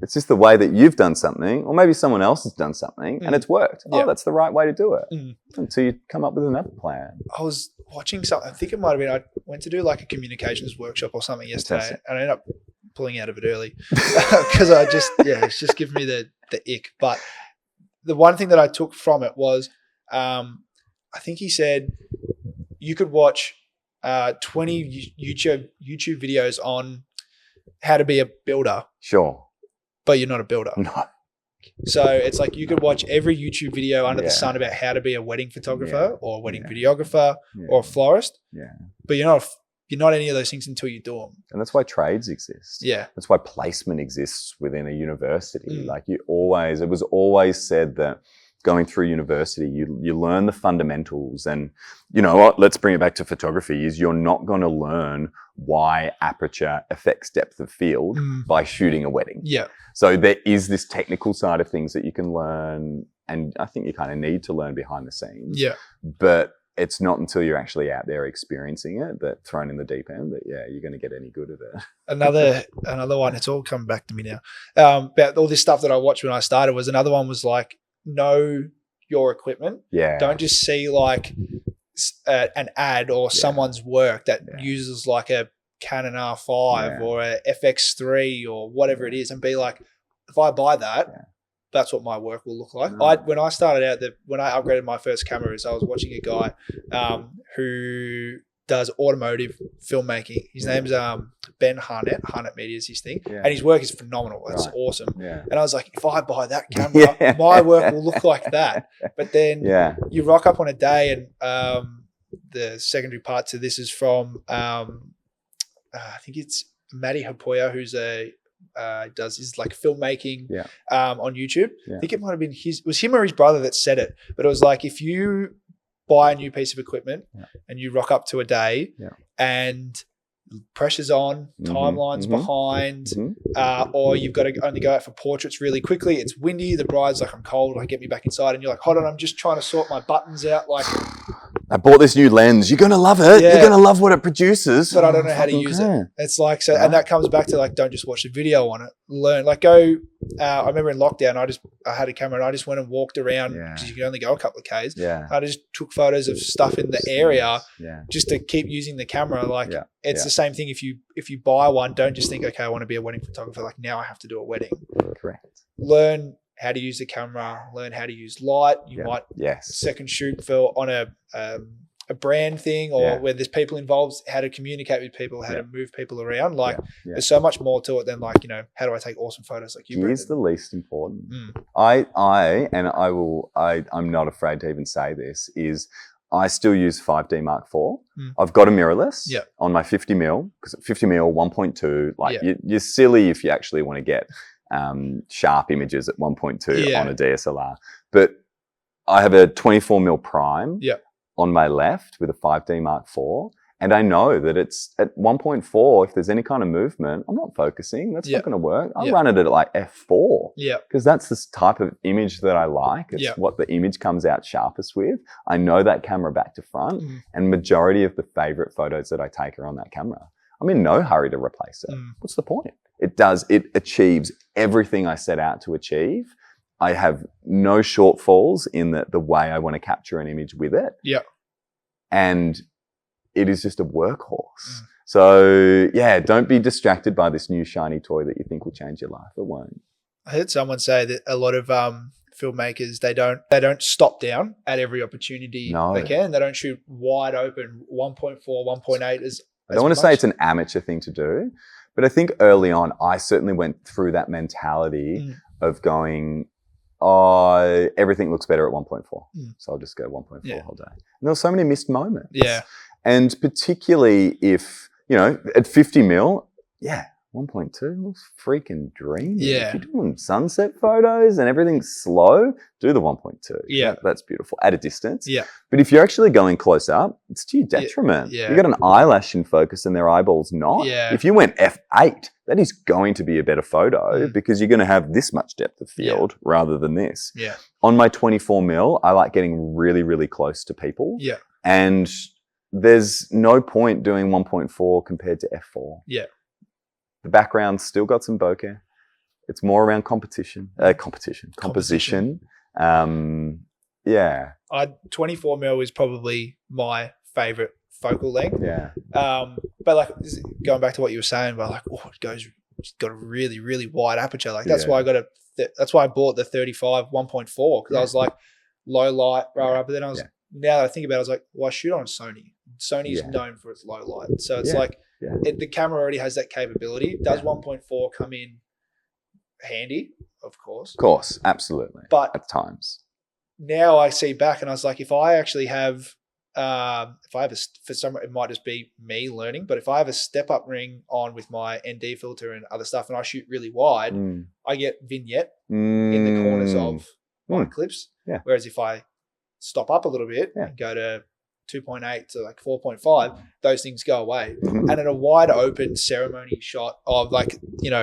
It's just the way that you've done something, or maybe someone else has done something and it's worked. Yeah. Oh, that's the right way to do it. Until you come up with another plan. I was watching something. I think it might have been, I went to do like a communications workshop or something yesterday and I ended up pulling out of it early because I just, it's just giving me the ick. But the one thing that I took from it was, I think he said you could watch 20 YouTube videos on how to be a builder. Sure. But you're not a builder. No. So it's like you could watch every YouTube video under the sun about how to be a wedding photographer or a wedding videographer or a florist. Yeah. But you're not any of those things until you do them. And that's why trades exist. Yeah. That's why placement exists within a university. Like it was always said that going through university, you learn the fundamentals. And you know what, let's bring it back to photography, is you're not going to learn why aperture affects depth of field by shooting a wedding. Yeah. So there is this technical side of things that you can learn, and I think you kind of need to learn behind the scenes. Yeah. But it's not until you're actually out there experiencing it, that thrown in the deep end, that you're going to get any good at it. Another one, it's all coming back to me now. About all this stuff that I watched when I started, was another one was like, know your equipment. Yeah. Don't just see like an ad or someone's work that uses like a Canon R5 or a FX3 or whatever it is, and be like, if I buy that, that's what my work will look like. When I started out, when I upgraded my first cameras, I was watching a guy who does automotive filmmaking. His name's Ben Harnett. Harnett Media is his thing. Yeah. And his work is phenomenal. It's awesome. Yeah. And I was like, if I buy that camera, my work will look like that. But then you rock up on a day, and the secondary part to this is from, I think it's Matty Hapoya, who's is like filmmaking on YouTube. I think it might have been it was him or his brother that said it, but it was like, if you buy a new piece of equipment and you rock up to a day and pressure's on, timelines behind, or you've got to only go out for portraits really quickly, it's windy, the bride's like, I'm cold, like, get me back inside, and you're like, hold on, I'm just trying to sort my buttons out, like, I bought this new lens. You're going to love it. You're going to love what it produces. But I don't know how to use it. It's like, so, and that comes back to like, don't just watch the video on it. Learn, like go, I remember in lockdown, I had a camera and I just went and walked around, because you can only go a couple of Ks. I just took photos of stuff in the area just to keep using the camera. Like it's the same thing. If you buy one, don't just think, okay, I want to be a wedding photographer. Like, now I have to do a wedding. Correct. Learn how to use the camera, learn how to use light. You might second shoot on a brand thing, or where there's people involved, how to communicate with people, how to move people around. Like there's so much more to it than like, how do I take awesome photos like you, Brendan? Here's the least important. I'm not afraid to even say this, is I still use 5D Mark IV. I've got a mirrorless on my 50mm, because at 50mm, 1.2, like you're silly if you actually want to get sharp images at 1.2 on a DSLR. But I have a 24mm prime on my left with a 5D Mark IV, and I know that it's at 1.4. If there's any kind of movement, I'm not focusing. That's not going to work. I run it at like f4 because that's the type of image that I like. It's what the image comes out sharpest with. I know that camera back to front, and majority of the favorite photos that I take are on that camera. I'm in no hurry to replace it. What's the point? It achieves everything I set out to achieve. I have no shortfalls in the way I want to capture an image with it. And it is just a workhorse. So don't be distracted by this new shiny toy that you think will change your life. It won't. I heard someone say that a lot of filmmakers, they don't stop down at every opportunity they can. They don't shoot wide open 1.4, 1.8 as I don't want to say it's an amateur thing to do, but I think early on, I certainly went through that mentality of going, everything looks better at 1.4. So I'll just go 1.4 whole day. And there were so many missed moments. And particularly if, at 50mm, 1.2 looks freaking dreamy. If you're doing sunset photos and everything's slow, do the 1.2. That's beautiful at a distance. But if you're actually going close up, it's to your detriment. You got an eyelash in focus and their eyeballs not. If you went f8, that is going to be a better photo because you're going to have this much depth of field rather than this. On my 24mm, I like getting really, really close to people. And there's no point doing 1.4 compared to f4. The background's still got some bokeh. It's more around composition. 24mm is probably my favorite focal length. But like going back to what you were saying, about like, it's got a really, really wide aperture. Like that's why that's why I bought the 35 1.4, because I was like low light, But then now that I think about it, I was like, well, I shoot on Sony. Sony is known for its low light, so it's like the camera already has that capability. Does 1.4 come in handy, of course. Of course, absolutely. But at times, now I see back and I was like, if I actually have, for some, it might just be me learning, but if I have a step up ring on with my ND filter and other stuff and I shoot really wide, I get vignette in the corners of my clips. Yeah. Whereas if I stop up a little bit and go to 2.8 to like 4.5, those things go away. And at a wide open ceremony shot of like,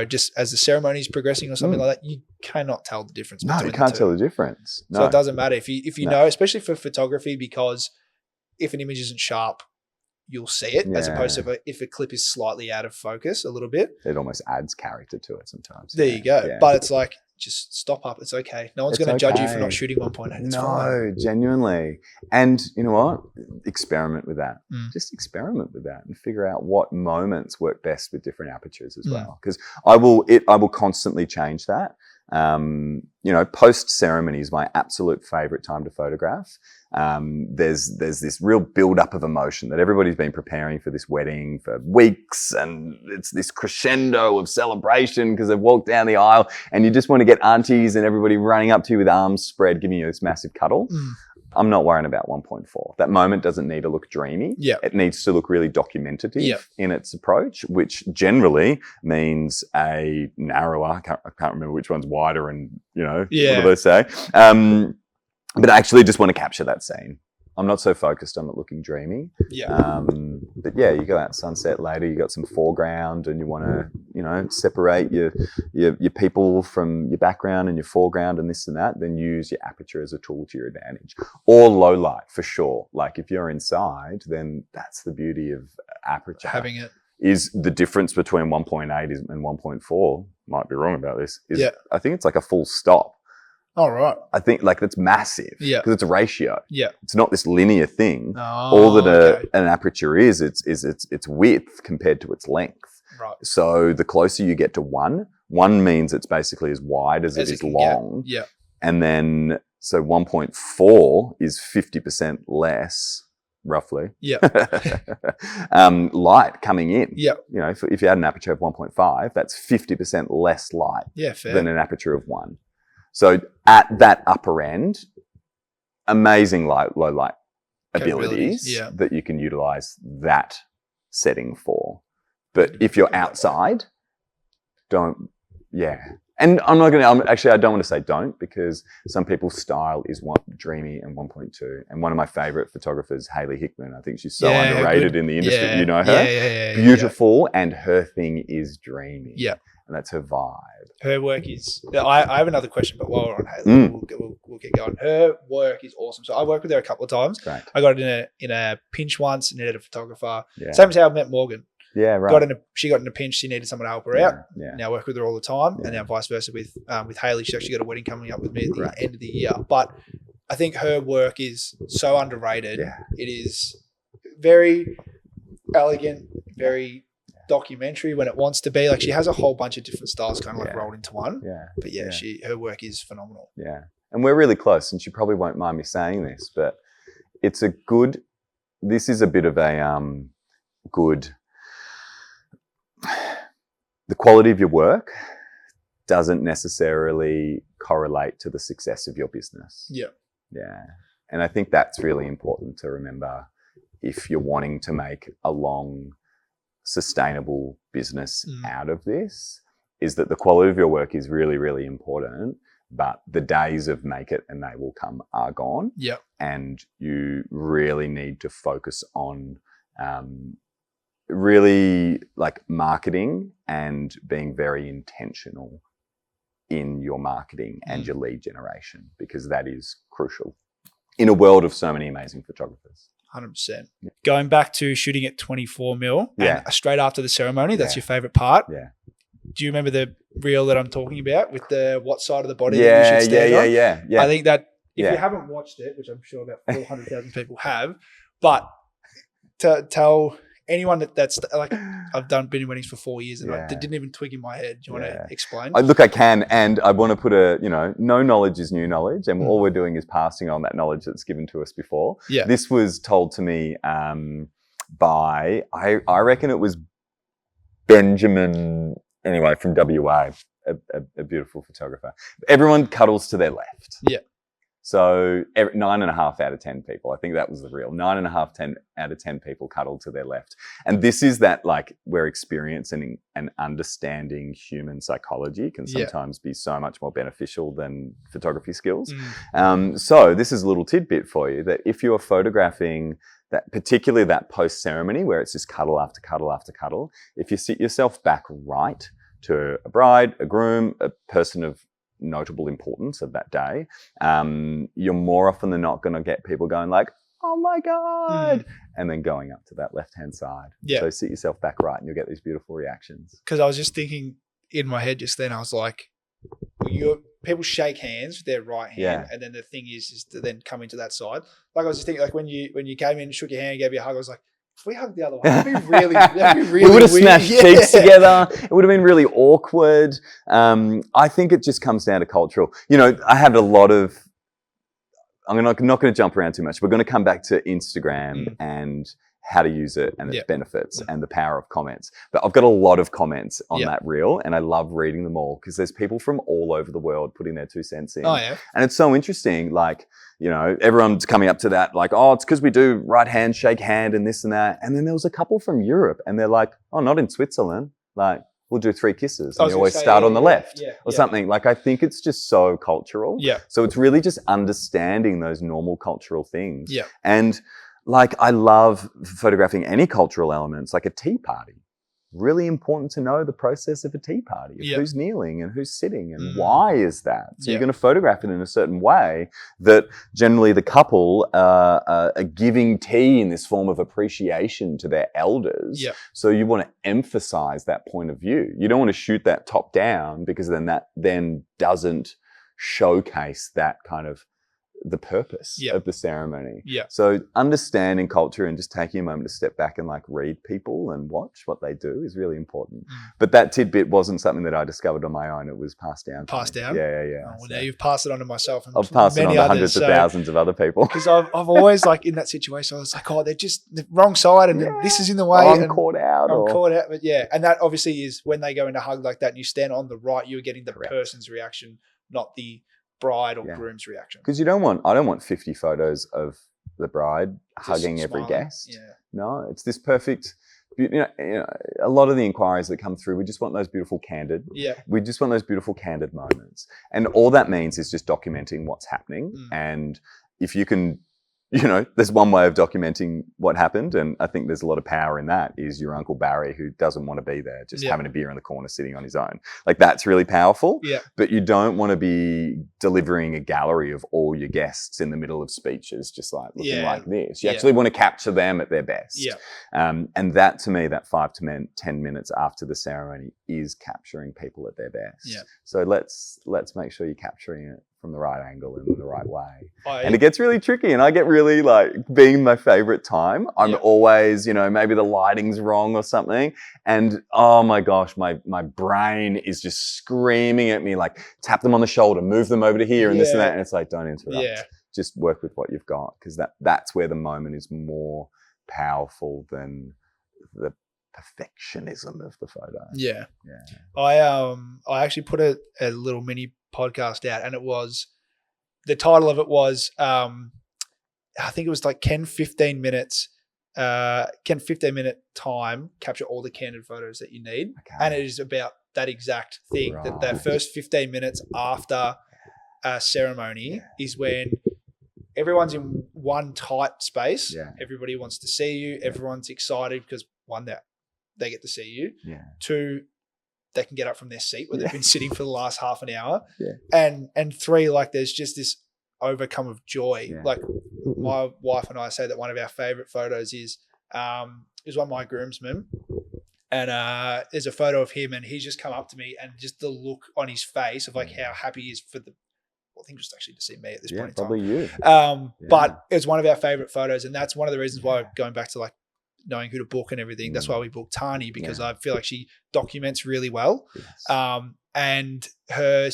just as the ceremony is progressing or something like that, you cannot tell the difference. No, you can't tell the difference. No. So it doesn't matter if you know, especially for photography, because if an image isn't sharp, you'll see it, as opposed to if a clip is slightly out of focus a little bit. It almost adds character to it sometimes. There you go. Yeah. But it's like, just stop up. It's okay. No one's going to judge you for not shooting 1.8. It's fine. Genuinely. And you know what? Experiment with that. Just experiment with that and figure out what moments work best with different apertures as well. Because I will constantly change that. Post ceremony is my absolute favorite time to photograph. There's this real build up of emotion that everybody's been preparing for this wedding for weeks, and it's this crescendo of celebration because they've walked down the aisle, and you just want to get aunties and everybody running up to you with arms spread, giving you this massive cuddle. I'm not worrying about 1.4. That moment doesn't need to look dreamy. Yeah. It needs to look really documentative in its approach, which generally means a narrower, I can't remember which one's wider and, what do they say? But I actually just want to capture that scene. I'm not so focused on it looking dreamy. Yeah. But yeah, you go out sunset later, you got some foreground and you want to, separate your people from your background and your foreground and this and that, then use your aperture as a tool to your advantage. Or low light for sure. Like if you're inside, then that's the beauty of aperture. Having it. Is the difference between 1.8 and 1.4, might be wrong about this, I think it's like a full stop. All right. I think that's massive. Yeah. Because it's a ratio. Yeah. It's not this linear thing. Oh, all that an aperture is its width compared to its length. Right. So the closer you get to one means it's basically as wide as it is long. Yeah. And then, so 1.4 is 50% less, roughly. Yeah. Light coming in. Yeah. If you had an aperture of 1.5, that's 50% less light than an aperture of 1. So at that upper end, amazing low light abilities that you can utilize that setting for. But if you're outside, don't. And I don't want to say don't, because some people's style is dreamy and 1.2. And one of my favorite photographers, Rhiley Hickman, I think she's so underrated in the industry. Yeah. You know her? Yeah. Beautiful, and her thing is dreamy. Yeah. And that's her vibe. Her work is. I have another question, but while we're on Rhiley, we'll get going. Her work is awesome. So I worked with her a couple of times. Great. I got it in a pinch once, needed a photographer. Yeah. Same as how I met Morgan. Yeah, right. She got in a pinch. She needed someone to help her out. Yeah. Now I work with her all the time, and now vice versa with Rhiley. She's actually got a wedding coming up with me at the end of the year. But I think her work is so underrated. Yeah. It is very elegant, very documentary when it wants to be. Like, she has a whole bunch of different styles kind of like rolled into one. Yeah. But her work is phenomenal. Yeah. And we're really close, and she probably won't mind me saying this, but this is a bit of a good. The quality of your work doesn't necessarily correlate to the success of your business. Yeah. Yeah. And I think that's really important to remember if you're wanting to make a long, sustainable business out of this, is that the quality of your work is really, really important, but the days of make it and they will come are gone. Yeah. And you really need to focus on really like marketing and being very intentional in your marketing and your lead generation, because that is crucial in a world of so many amazing photographers. 100%. Yeah. Going back to shooting at 24 mil and straight after the ceremony, that's your favorite part. Yeah. Do you remember the reel that I'm talking about with the what side of the body that you should stand on? Yeah. I think that if you haven't watched it, which I'm sure about 400,000 people have, but to tell anyone that's like, I've been in weddings for 4 years and it didn't even twig in my head. Do you want to explain? Look, I can, and I want to put no knowledge is new knowledge, and all we're doing is passing on that knowledge that's given to us before. Yeah. This was told to me by, I reckon it was Benjamin, anyway, from WA. a beautiful photographer. Everyone cuddles to their left. Yeah. So 9.5 out of 10 people, I think that was the real 9.5 out of 10 people cuddle to their left. And this is that, like, where experiencing and understanding human psychology can sometimes be so much more beneficial than photography skills. So this is a little tidbit for you, that if you are photographing that, particularly that post-ceremony where it's just cuddle after cuddle after cuddle, if you sit yourself back right to a bride, a groom, a person of notable importance of that day, you're more often than not going to get people going like, oh my God, and then going up to that left-hand side. So sit yourself back right and you'll get these beautiful reactions. Because I was just thinking in my head just then, I was like, people shake hands with their right hand, and then the thing is to then come into that side. Like I was just thinking, like when you came in, shook your hand, gave you a hug, I was like, if we hugged the other one, that'd be really we would have smashed weird. cheeks together. It would have been really awkward. I think it just comes down to cultural. You know, I had a lot of, I'm not going to jump around too much. We're going to come back to Instagram and how to use it and its benefits and the power of comments. But I've got a lot of comments on that reel, and I love reading them all because there's people from all over the world putting their 2 cents in. Oh, yeah. And it's so interesting. Like, you know, everyone's coming up to that like, oh, it's because we do right hand, shake hand and this and that. And then there was a couple from Europe and they're like, oh, not in Switzerland. Like, we'll do 3 kisses and you always start on the left or something. Like, I think it's just so cultural. Yeah. So it's really just understanding those normal cultural things. Yeah. And like, I love photographing any cultural elements, like a tea party. Really important to know the process of a tea party, of who's kneeling and who's sitting and why is that. So you're going to photograph it in a certain way that generally the couple are giving tea in this form of appreciation to their elders. Yeah. So you want to emphasize that point of view. You don't want to shoot that top down because then that then doesn't showcase that kind of the purpose of the ceremony. Yeah. So understanding culture and just taking a moment to step back and like read people and watch what they do is really important. But that tidbit wasn't something that I discovered on my own. It was passed down. Passed down? Yeah. Oh, well, now you've passed it on to myself and I've passed it on many to others, hundreds of thousands of other people. Because I've always, like, in that situation, I was like, oh, they're just the wrong side and then this is in the way. I'm caught out. But and that obviously is when they go into hug like that and you stand on the right, you're getting the person's reaction, not the bride or groom's reaction. Because I don't want 50 photos of the bride just hugging every guest. Yeah. No, it's this perfect, you know, a lot of the inquiries that come through, we just want those beautiful candid. Yeah. We just want those beautiful candid moments. And all that means is just documenting what's happening. And if you can, you know, there's one way of documenting what happened, and I think there's a lot of power in that, is your Uncle Barry who doesn't want to be there, just having a beer in the corner, sitting on his own. Like, that's really powerful. Yeah. But you don't want to be delivering a gallery of all your guests in the middle of speeches, just like looking like this. You actually want to capture them at their best. Yeah. And that, to me, that 5 to 10 minutes after the ceremony is capturing people at their best. Yeah. So let's make sure you're capturing it from the right angle and in the right way. And it gets really tricky, and I get really, like, being my favorite time, I'm always, you know, maybe the lighting's wrong or something, and oh my gosh, my brain is just screaming at me like, tap them on the shoulder, move them over to here and this and that, and it's like, don't interrupt. Just work with what you've got, because that's where the moment is more powerful than the perfectionism of the photo. Yeah. I actually put a little mini podcast out, and the title of it was I think it was like, can 15 minute time capture all the candid photos that you need? And it is about that exact thing, that first 15 minutes after a ceremony is when everyone's in one tight space. Everybody wants to see you. Everyone's excited because, one, that they get to see you. Two, they can get up from their seat where they've been sitting for the last half an hour. And three, like, there's just this overcome of joy. Like, my wife and I say that one of our favorite photos is one of my groomsmen. And there's a photo of him, and he's just come up to me, and just the look on his face of, like, how happy he is for I think just actually to see me at this point in time. Probably you. But it's one of our favorite photos, and that's one of the reasons why, going back to, like, knowing who to book and everything, that's why we booked Tani, because I feel like she documents really well. And her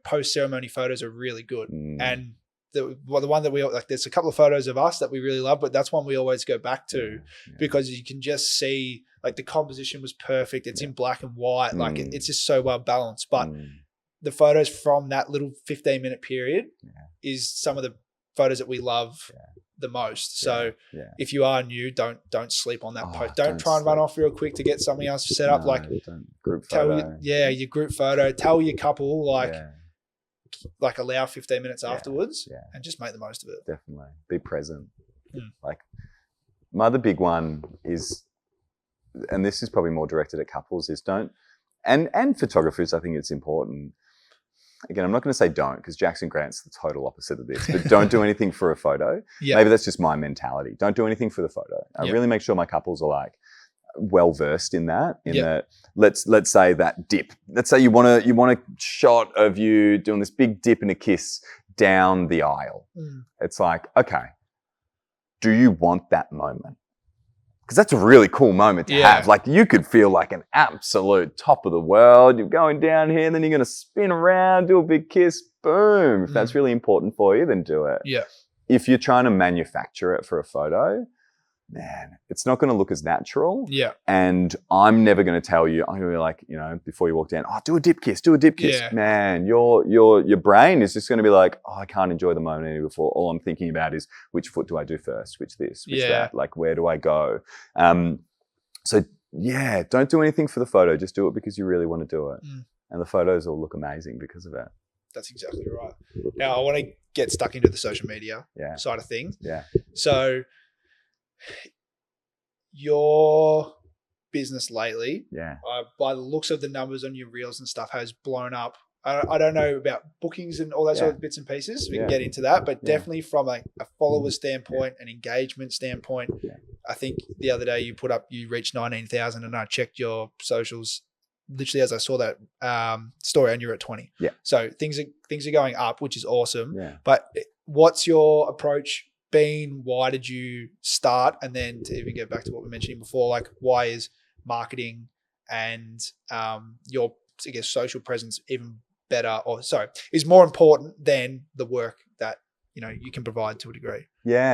post-ceremony photos are really good. And the one that we like. There's a couple of photos of us that we really love, but that's one we always go back to because you can just see like the composition was perfect. It's in black and white, like it's just so well balanced. But the photos from that little 15-minute period is some of the photos that we love the most. So if you are new, don't sleep on that post. Don't try and run off real quick to get something else set up. Like group photo. Your group photo. Tell your couple like allow 15 minutes afterwards and just make the most of it. Definitely. Be present. Like my other big one is, and this is probably more directed at couples, is don't, and photographers, I think it's important. Again, I'm not going to say don't, because Jackson Grant's the total opposite of this, but don't do anything for a photo. Maybe that's just my mentality. Don't do anything for the photo. I really make sure my couples are like well versed in that. That let's say that dip. Let's say you want a shot of you doing this big dip and a kiss down the aisle. It's like, okay, do you want that moment? Because that's a really cool moment to have. Like you could feel like an absolute top of the world. You're going down here, and then you're going to spin around, do a big kiss, boom. If that's really important for you, then do it. If you're trying to manufacture it for a photo, man, it's not going to look as natural. And I'm never going to tell you, I'm going to be like, before you walk down, do a dip kiss. Man, your brain is just going to be like, I can't enjoy the moment any before. All I'm thinking about is which foot do I do first? Which this, which that? Like, where do I go? So don't do anything for the photo. Just do it because you really want to do it. And the photos will look amazing because of it. That's exactly right. Now, I want to get stuck into the social media side of things. So your business lately, by the looks of the numbers on your reels and stuff, has blown up. I don't know about bookings and all that sort of bits and pieces. We can get into that, but definitely from a follower standpoint, an engagement standpoint, I think the other day you reached 19,000, and I checked your socials literally as I saw that story, and you're at 20. So things are going up, which is awesome. But what's your approach been? Why did you start? And then to even get back to what we mentioned before, like why is marketing and your, I guess, social presence even better, is more important than the work that you can provide to a degree?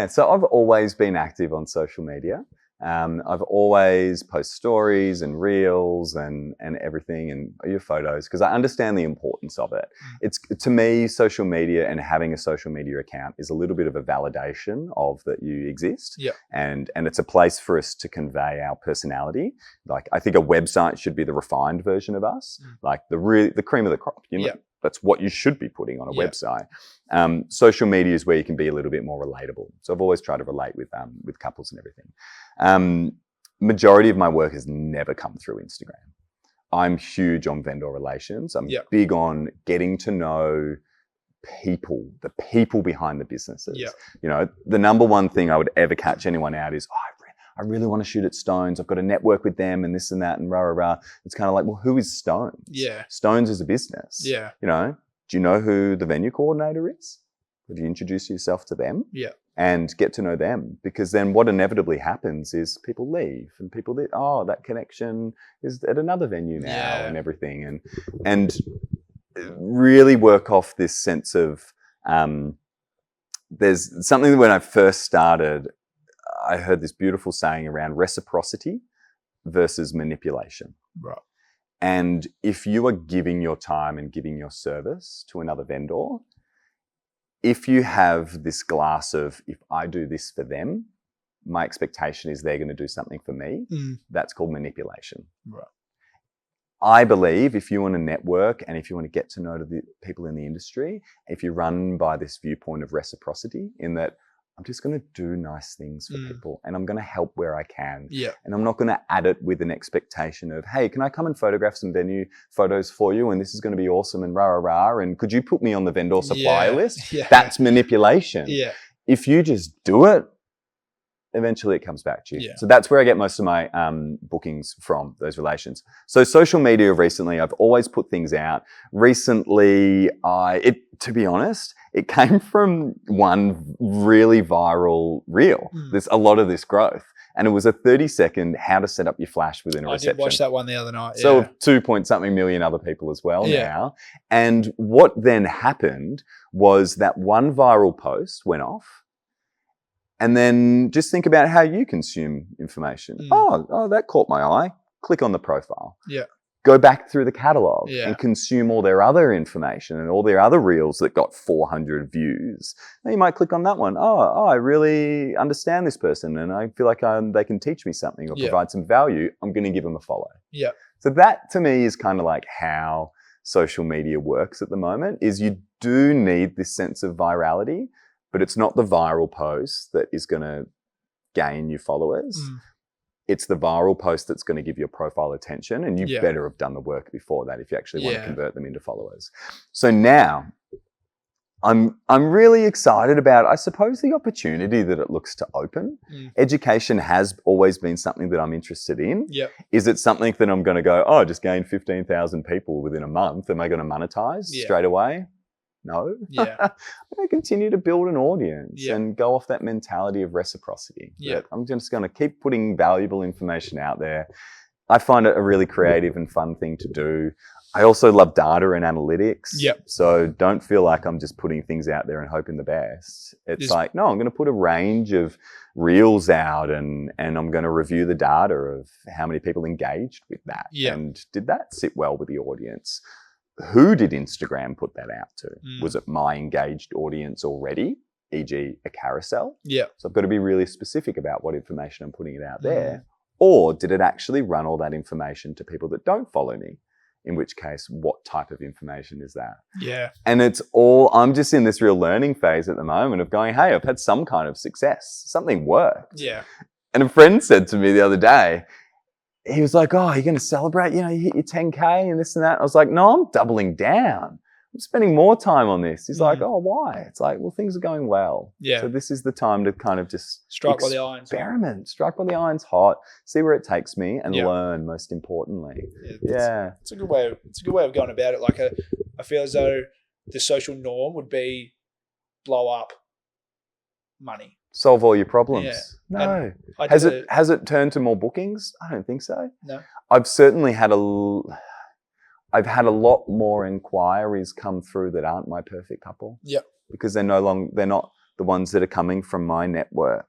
So I've always been active on social media. I've always post stories and reels and everything, and your photos, because I understand the importance of it. It's, to me, social media and having a social media account is a little bit of a validation of that you exist. And it's a place for us to convey our personality. Like, I think a website should be the refined version of us, like the cream of the crop. That's what you should be putting on a website. Social media is where you can be a little bit more relatable. So I've always tried to relate with couples and everything. Majority of my work has never come through Instagram. I'm huge on vendor relations. I'm big on getting to know people, the people behind the businesses. The number one thing I would ever catch anyone out is, I really want to shoot at Stones. I've got to network with them and this and that and rah, rah, rah. It's kind of like, well, who is Stones? Stones is a business. Do you know who the venue coordinator is? Would you introduce yourself to them? And get to know them? Because then what inevitably happens is people leave, and people think, that connection is at another venue now and everything. And really work off this sense of, there's something that when I first started, I heard this beautiful saying around reciprocity versus manipulation. And if you are giving your time and giving your service to another vendor, if you have this glass of, if I do this for them, my expectation is they're going to do something for me, that's called manipulation. I believe if you want to network and if you want to get to know the people in the industry, if you run by this viewpoint of reciprocity, in that I'm just going to do nice things for people, and I'm going to help where I can. And I'm not going to add it with an expectation of, hey, can I come and photograph some venue photos for you? And this is going to be awesome and rah, rah, rah. And could you put me on the vendor supplier list? That's manipulation. If you just do it, eventually it comes back to you. So that's where I get most of my bookings from, those relations. So social media recently, I've always put things out. Recently, to be honest, it came from one really viral reel. There's a lot of this growth. And it was a 30-second how to set up your flash within a I reception. did watch that one the other night. So Yeah. 2-point-something million other people as well now. And what then happened was that one viral post went off. And then just think about how you consume information. Oh, that caught my eye. Click on the profile. Yeah. Go back through the catalog Yeah. and consume all their other information and all their other reels that got 400 views. Now you might click on that one. Oh, I really understand this person and I feel like they can teach me something or provide some value. I'm going to give them a follow. Yeah. So that to me is kind of like how social media works at the moment, is you do need this sense of virality, but it's not the viral post that is going to gain you followers. It's the viral post that's going to give your profile attention, and you better have done the work before that if you actually want to convert them into followers. So now I'm really excited about, I suppose, the opportunity that it looks to open. Education has always been something that I'm interested in. Is it something that I'm going to go, oh, just gain 15,000 people within a month? Am I going to monetize straight away? No. I'm going to continue to build an audience and go off that mentality of reciprocity. I'm just going to keep putting valuable information out there. I find it a really creative and fun thing to do. I also love data and analytics. So don't feel like I'm just putting things out there and hoping the best. It's like, no, I'm going to put a range of reels out and I'm going to review the data of how many people engaged with that. And did that sit well with the audience? Who did Instagram put that out to? Was it my engaged audience already, e.g. a carousel? So I've got to be really specific about what information I'm putting it out there. Or did it actually run all that information to people that don't follow me? In which case, what type of information is that? And I'm just in this real learning phase at the moment of going, hey, I've had some kind of success. Something worked. And a friend said to me the other day, he was like, oh, you're going to celebrate, you hit your 10K and this and that. I was like, no, I'm doubling down. I'm spending more time on this. He's like, oh, why? It's like, well, things are going well. So this is the time to kind of just strike while the iron's hot. Experiment, strike while the iron's hot, see where it takes me and learn, most importantly. It's a good way of going about it. Like I feel as though the social norm would be blow up money. Solve all your problems. No. Has it turned to more bookings? I don't think so. No. I've certainly had a lot more inquiries come through that aren't my perfect couple. Because they're not the ones that are coming from my network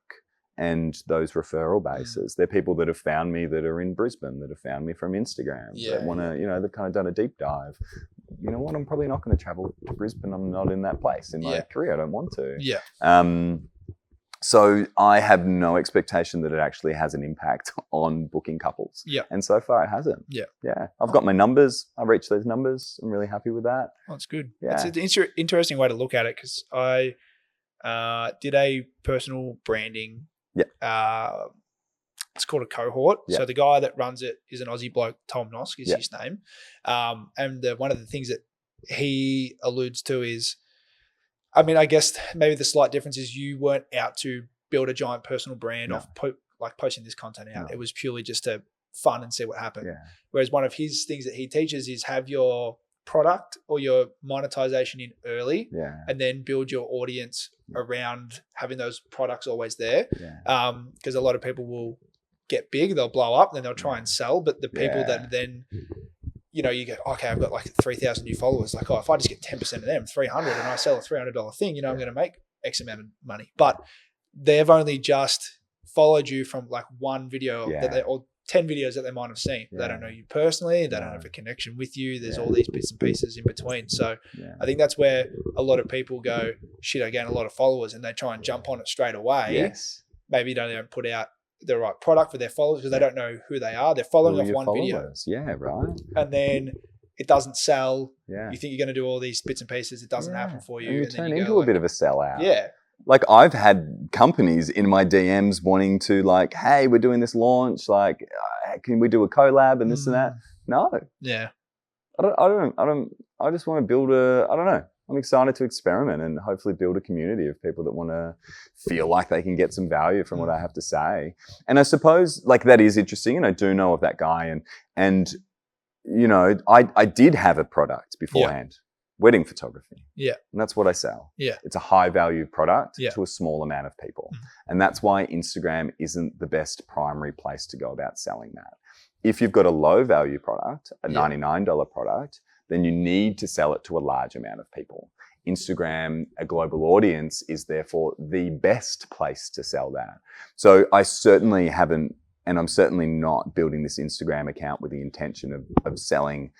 and those referral bases. They're people that have found me that are in Brisbane, that have found me from Instagram, that want to, they've kind of done a deep dive. You know what? I'm probably not going to travel to Brisbane. I'm not in that place in my career. I don't want to. So I have no expectation that it actually has an impact on booking couples. And so far it hasn't. I've got my numbers. I've reached those numbers. I'm really happy with that. Oh, that's good. It's an interesting way to look at it because I did a personal branding. It's called a cohort. So the guy that runs it is an Aussie bloke, Tom Nosk is his name. And one of the things that he alludes to is, I mean, I guess maybe the slight difference is you weren't out to build a giant personal brand off posting this content out. It was purely just to fun and see what happened. Whereas one of his things that he teaches is have your product or your monetization in early and then build your audience around having those products always there. Because a lot of people will get big, they'll blow up, then they'll try and sell. But the people that then... you go, okay, I've got like 3,000 new followers. Like, if I just get 10% of them, 300, and I sell a $300 thing, I'm going to make X amount of money. But they've only just followed you from like one video or 10 videos that they might have seen. They don't know you personally. They don't have a connection with you. There's all these bits and pieces in between. So I think that's where a lot of people go, shit, I gain a lot of followers, and they try and jump on it straight away. Maybe they don't put out the right product for their followers because they don't know who they are. They're following off one video. And then it doesn't sell. You think you're going to do all these bits and pieces. It doesn't happen for you. And you then turn you into go a bit of a sellout. Yeah. Like I've had companies in my DMs wanting to like, hey, we're doing this launch. Like, can we do a collab and this and that? No. Yeah. I just want to build I don't know. I'm excited to experiment and hopefully build a community of people that want to feel like they can get some value from what I have to say. And I suppose like that is interesting, and I do know of that guy, and I did have a product beforehand. wedding photography. Yeah. And that's what I sell. Yeah. It's a high value product Yeah. to a small amount of people. And that's why Instagram isn't the best primary place to go about selling that. If you've got a low value product, a $99 product, then you need to sell it to a large amount of people. Instagram, a global audience, is therefore the best place to sell that. So I certainly haven't, and I'm certainly not building this Instagram account with the intention of selling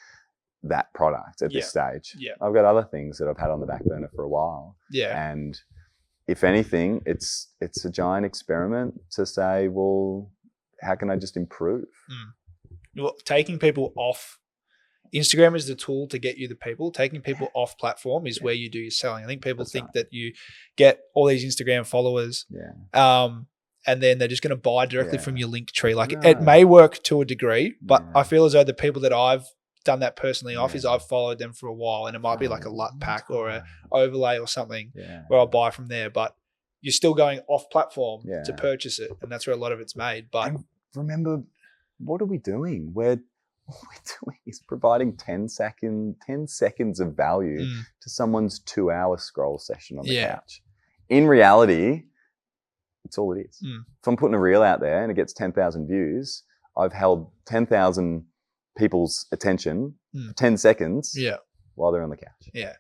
that product at this stage. Yeah. I've got other things that I've had on the back burner for a while. Yeah. And if anything, it's a giant experiment to say, well, how can I just improve? Well, taking people off Instagram is the tool to get you the people. Taking people off platform is where you do your selling. I think people think that you get all these Instagram followers, and then they're just going to buy directly from your link tree. Like it may work to a degree, but I feel as though the people that I've done that personally off is I've followed them for a while, and it might be like a LUT pack or a overlay or something where I'll buy from there. But you're still going off platform to purchase it, and that's where a lot of it's made. But and remember, what are we doing? All we're doing is providing 10 seconds of value to someone's 2-hour scroll session on the couch. In reality, it's all it is. If I'm putting a reel out there and it gets 10,000 views, I've held 10,000 people's attention for 10 seconds while they're on the couch. Yeah.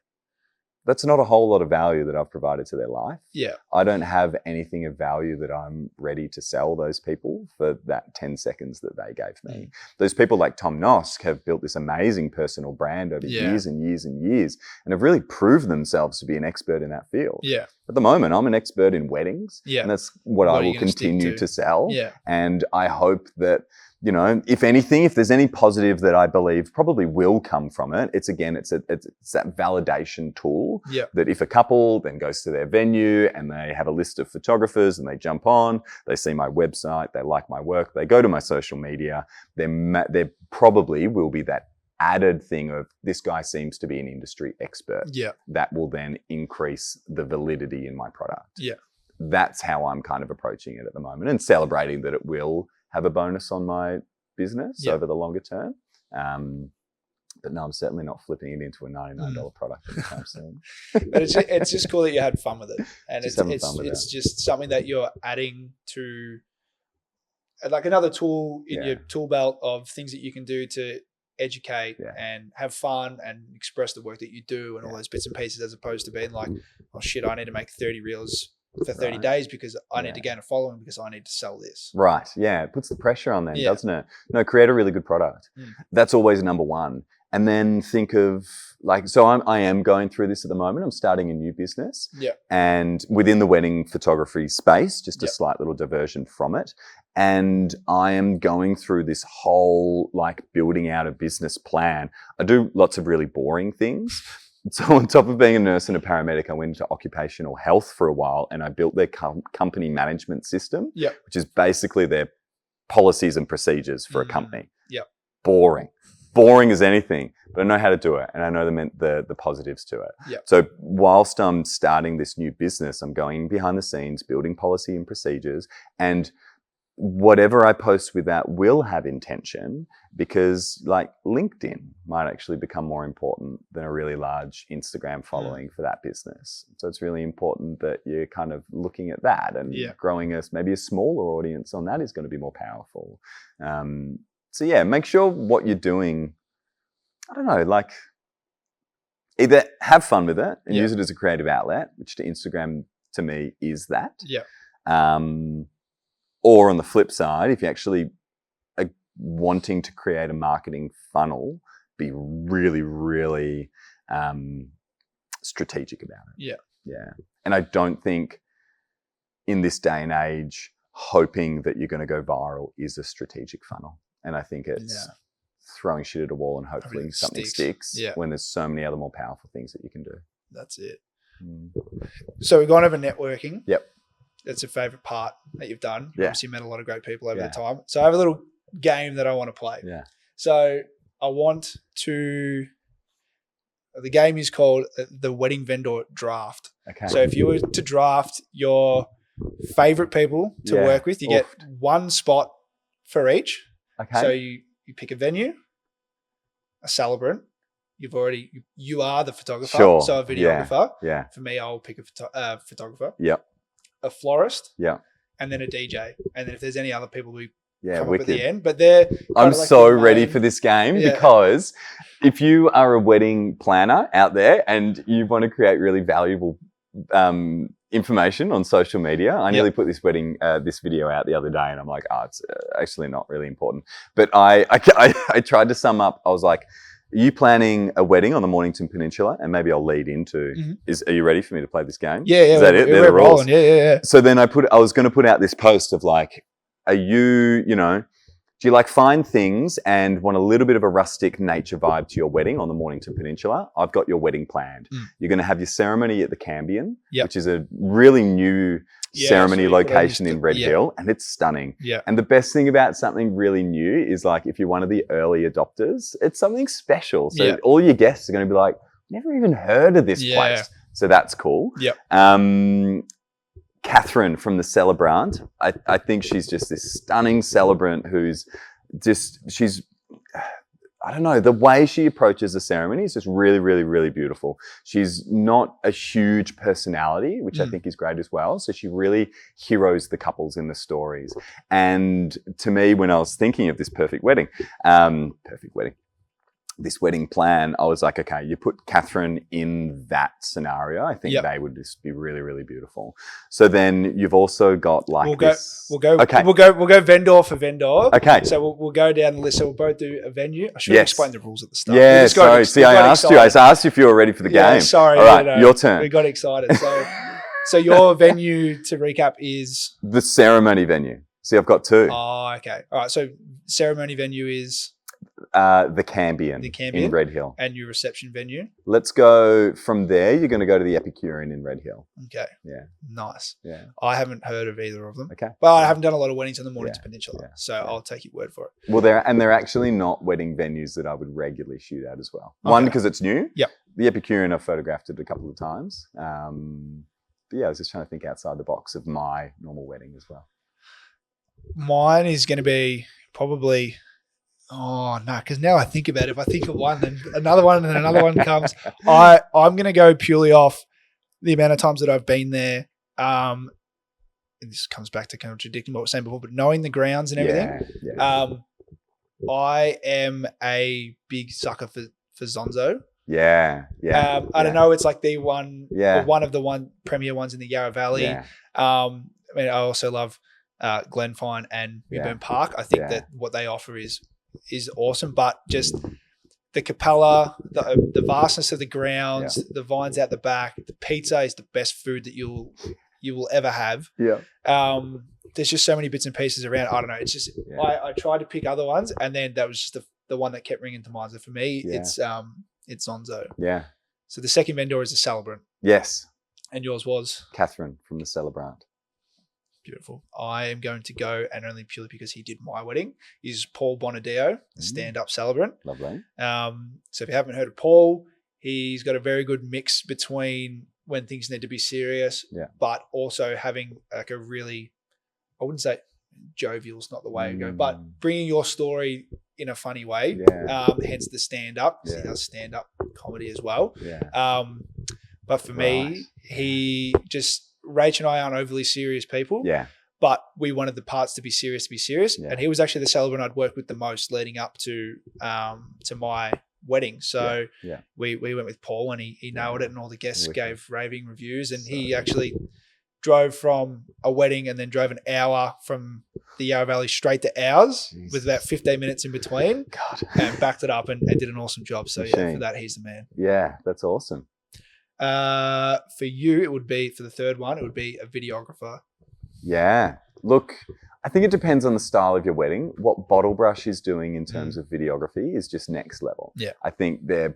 That's not a whole lot of value that I've provided to their life. Yeah. I don't have anything of value that I'm ready to sell those people for that 10 seconds that they gave me. Those people like Tom Nosk have built this amazing personal brand over years and years and years, and have really proved themselves to be an expert in that field. Yeah. At the moment, I'm an expert in weddings, and that's what I will continue to sell. Yeah. And I hope that, you know, if anything, if there's any positive that I believe probably will come from it, it's that validation tool that if a couple then goes to their venue and they have a list of photographers and they jump on, they see my website, they like my work, they go to my social media, there probably will be that added thing of this guy seems to be an industry expert. Yeah. That will then increase the validity in my product. Yeah. That's how I'm kind of approaching it at the moment, and celebrating that it will have a bonus on my business over the longer term. But no, I'm certainly not flipping it into a $99 product anytime soon. But it's just cool that you had fun with it. And it's just something that you're adding to, like, another tool in your tool belt of things that you can do to educate and have fun and express the work that you do and all those bits and pieces, as opposed to being like, oh shit, I need to make 30 reels for 30 days because I need to gain a following because I need to sell this. Right. Yeah. It puts the pressure on them, doesn't it? No, create a really good product. That's always number one. And then think of, like, so I am going through this at the moment. I'm starting a new business. Yeah. And within the wedding photography space, just a slight little diversion from it. And I am going through this whole, like, building out a business plan. I do lots of really boring things. So on top of being a nurse and a paramedic, I went into occupational health for a while, and I built their company management system, which is basically their policies and procedures for a company. Boring as anything, but I know how to do it, and I know the positives to it. So whilst I'm starting this new business, I'm going behind the scenes, building policy and procedures, and whatever I post with that will have intention, because, like, LinkedIn might actually become more important than a really large Instagram following for that business. So it's really important that you're kind of looking at that, and growing maybe a smaller audience on that is going to be more powerful. So yeah, make sure what you're doing, I don't know, like, either have fun with it and use it as a creative outlet, which to Instagram to me is that. Or on the flip side, if you actually are wanting to create a marketing funnel, be really, really strategic about it. Yeah. And I don't think in this day and age, hoping that you're going to go viral is a strategic funnel. And I think it's throwing shit at a wall and hopefully something sticks when there's so many other more powerful things that you can do. That's it. So we've gone over networking. Yep. That's a favorite part that you've done. Obviously, you met a lot of great people over the time. So I have a little game that I want to play. So I want to, the game is called the Wedding Vendor Draft. Okay. So if you were to draft your favorite people to work with, you get one spot for each. Okay. So you pick a venue, a celebrant, you are the photographer, Sure. so a videographer. Yeah. For me, I'll pick a photographer. Yep. A florist. Yeah. And then a DJ. And then if there's any other people we come wicked. up at the end, but they're I'm so ready for this game because if you are a wedding planner out there and you want to create really valuable information on social media, I nearly put this video out the other day, and I'm like, it's actually not really important. But I tried to sum up. I was like, are you planning a wedding on the Mornington Peninsula? And maybe I'll lead into, are you ready for me to play this game? Yeah. Is that it? They're the rules. Yeah. So then I was going to put out this post of like, are you, do you like find things and want a little bit of a rustic nature vibe to your wedding on the Mornington Peninsula? I've got your wedding planned. You're going to have your ceremony at the Cambion, which is a really new ceremony location in Red Hill, and it's stunning. Yeah. And the best thing about something really new is like if you're one of the early adopters, it's something special. So all your guests are going to be like, never even heard of this place. So that's cool. Yeah. Catherine from the Celebrant. I think she's just this stunning celebrant who's I don't know, the way she approaches the ceremony is just really, really, really beautiful. She's not a huge personality, which I think is great as well. So she really heroes the couples in the stories. And to me, when I was thinking of this this wedding plan, I was like, okay, you put Catherine in that scenario. I think they would just be really, really beautiful. So then you've also got like we'll go vendor for vendor. Okay. So we'll go down the list. So we'll both do a venue. I should have explained the rules at the start. Yeah, sorry. See, I asked you if you were ready for the game. Sorry. All right, your turn. We got excited. So your venue, to recap, is? The ceremony venue. See, I've got two. Oh, okay. All right. So ceremony venue is? The Cambion in Red Hill. And your reception venue? Let's go from there. You're going to go to the Epicurean in Red Hill. Okay. Yeah. Nice. Yeah. I haven't heard of either of them. Okay. But I haven't done a lot of weddings on the Mornington Peninsula. So I'll take your word for it. Well, they're actually not wedding venues that I would regularly shoot at as well. One, because it's new. Yep. The Epicurean, I've photographed it a couple of times. But I was just trying to think outside the box of my normal wedding as well. Mine is going to be probably... Oh, no, because now I think about it. If I think of one, then another one, and then another one comes. I'm going to go purely off the amount of times that I've been there. And this comes back to contradicting what I was saying before, but knowing the grounds and everything. Yeah. I am a big sucker for Zonzo. Yeah. I don't know. It's like the one, or one of the premier ones in the Yarra Valley. Yeah. I mean, I also love Glenfine and Newburn Park. I think that what they offer is awesome, but just the Capella, the vastness of the grounds, the vines out the back, the pizza is the best food that you will ever have. Yeah. There's just so many bits and pieces around. I don't know. It's just I tried to pick other ones, and then that was just the one that kept ringing to mind. So for me, it's Zonzo. Yeah. So the second vendor is the Celebrant. Yes. And yours was? Catherine from the Celebrant. Beautiful. I am going to go, and only purely because he did my wedding, is Paul Bonadeo, the stand-up celebrant. Lovely. So if you haven't heard of Paul, he's got a very good mix between when things need to be serious, but also having like a really, I wouldn't say jovial is not the way to go, but bringing your story in a funny way. Hence the stand-up. He does stand-up comedy as well. But for me, Rach and I aren't overly serious people. Yeah. But we wanted the parts to be serious. Yeah. And he was actually the celebrant I'd worked with the most leading up to my wedding. So we went with Paul, and he nailed it, and all the guests gave raving reviews. And he actually drove from a wedding and then drove an hour from the Yarra Valley straight to ours with about 15 minutes in between. And backed it up and did an awesome job. So for that, he's the man. Yeah, that's awesome. For you, it would be, for the third one, it would be a videographer. Yeah. Look, I think it depends on the style of your wedding. What Bottlebrush is doing in terms of videography is just next level. Yeah. I think they've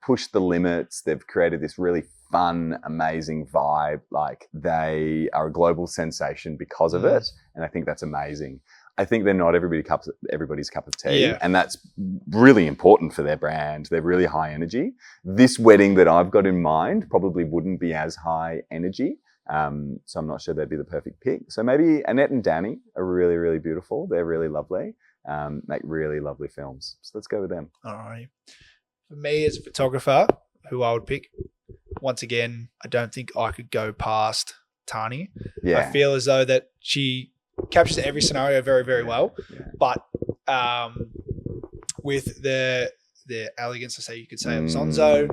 pushed the limits. They've created this really fun, amazing vibe. Like, they are a global sensation because of it. And I think that's amazing. I think they're not everybody's cup of tea, and that's really important for their brand. They're really high energy. This wedding that I've got in mind probably wouldn't be as high energy, so I'm not sure they'd be the perfect pick. So maybe Annette and Danny are really, really beautiful. They're really lovely, make really lovely films. So let's go with them. All right. For me as a photographer, who I would pick, once again, I don't think I could go past Tani. Yeah. I feel as though that she captures every scenario very, very well. Yeah. But with the elegance, you could say, of Zonzo,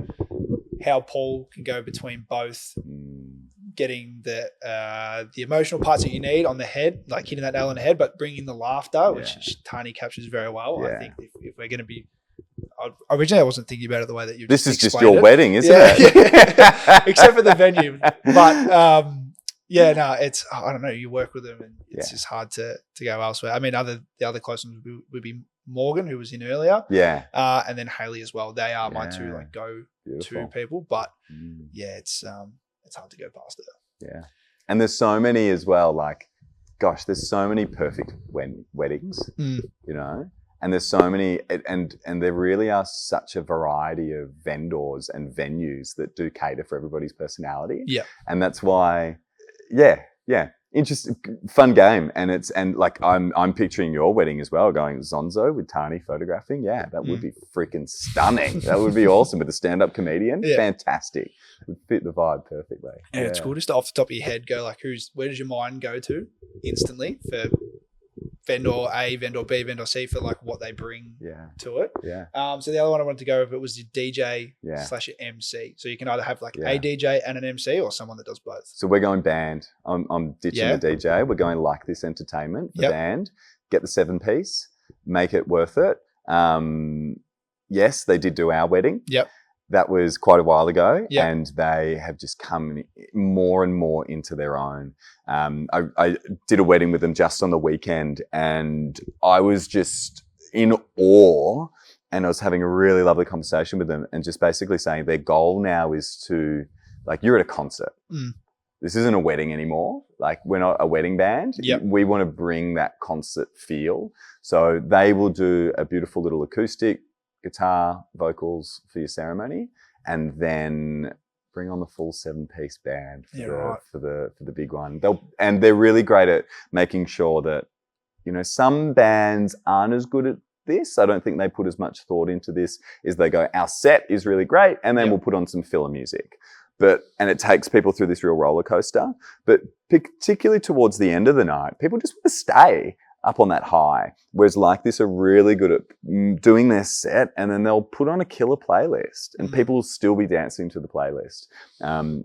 how Paul can go between both, getting the emotional parts that you need on the head, like hitting that nail on the head, but bringing the laughter, which Tani captures very well. Yeah. I think if we're going to be, originally I wasn't thinking about it the way that you. This is just your wedding, isn't it? Yeah. Except for the venue, but it's I don't know. You work with them, and it's just hard to go elsewhere. I mean, the other close ones would be Morgan, who was in earlier, and then Haley as well. They are my two go-to people, but it's hard to go past it. Yeah, and there's so many as well. Like, gosh, there's so many perfect weddings, you know. And there's so many, and there really are such a variety of vendors and venues that do cater for everybody's personality. Yeah, and that's why, interesting, fun game. And like I'm picturing your wedding as well, going Zonzo with Tani photographing. Yeah, that would be freaking stunning. That would be awesome with a stand-up comedian. Yeah. Fantastic, would fit the vibe perfectly. And it's cool just to, off the top of your head, go like, where does your mind go to instantly for vendor A, vendor B, vendor C, for like what they bring to it. Yeah. So the other one I wanted to go over was the DJ / your MC. So you can either have like a DJ and an MC, or someone that does both. So we're going band. I'm ditching the DJ. We're going Like This Entertainment, the band. Get the 7-piece, make it worth it. Yes, they did do our wedding. Yep. That was quite a while ago, and they have just come more and more into their own. I did a wedding with them just on the weekend, and I was just in awe, and I was having a really lovely conversation with them, and just basically saying their goal now is to, like, you're at a concert. This isn't a wedding anymore. Like, we're not a wedding band. We want to bring that concert feel. So they will do a beautiful little acoustic, guitar, vocals for your ceremony, and then bring on the full 7-piece band for the big one. They're really great at making sure that, you know, some bands aren't as good at this. I don't think they put as much thought into this. Is they go, our set is really great, and then we'll put on some filler music. And it takes people through this real roller coaster. But particularly towards the end of the night, people just want to stay up on that high. Whereas Like This are really good at doing their set, and then they'll put on a killer playlist, and people will still be dancing to the playlist.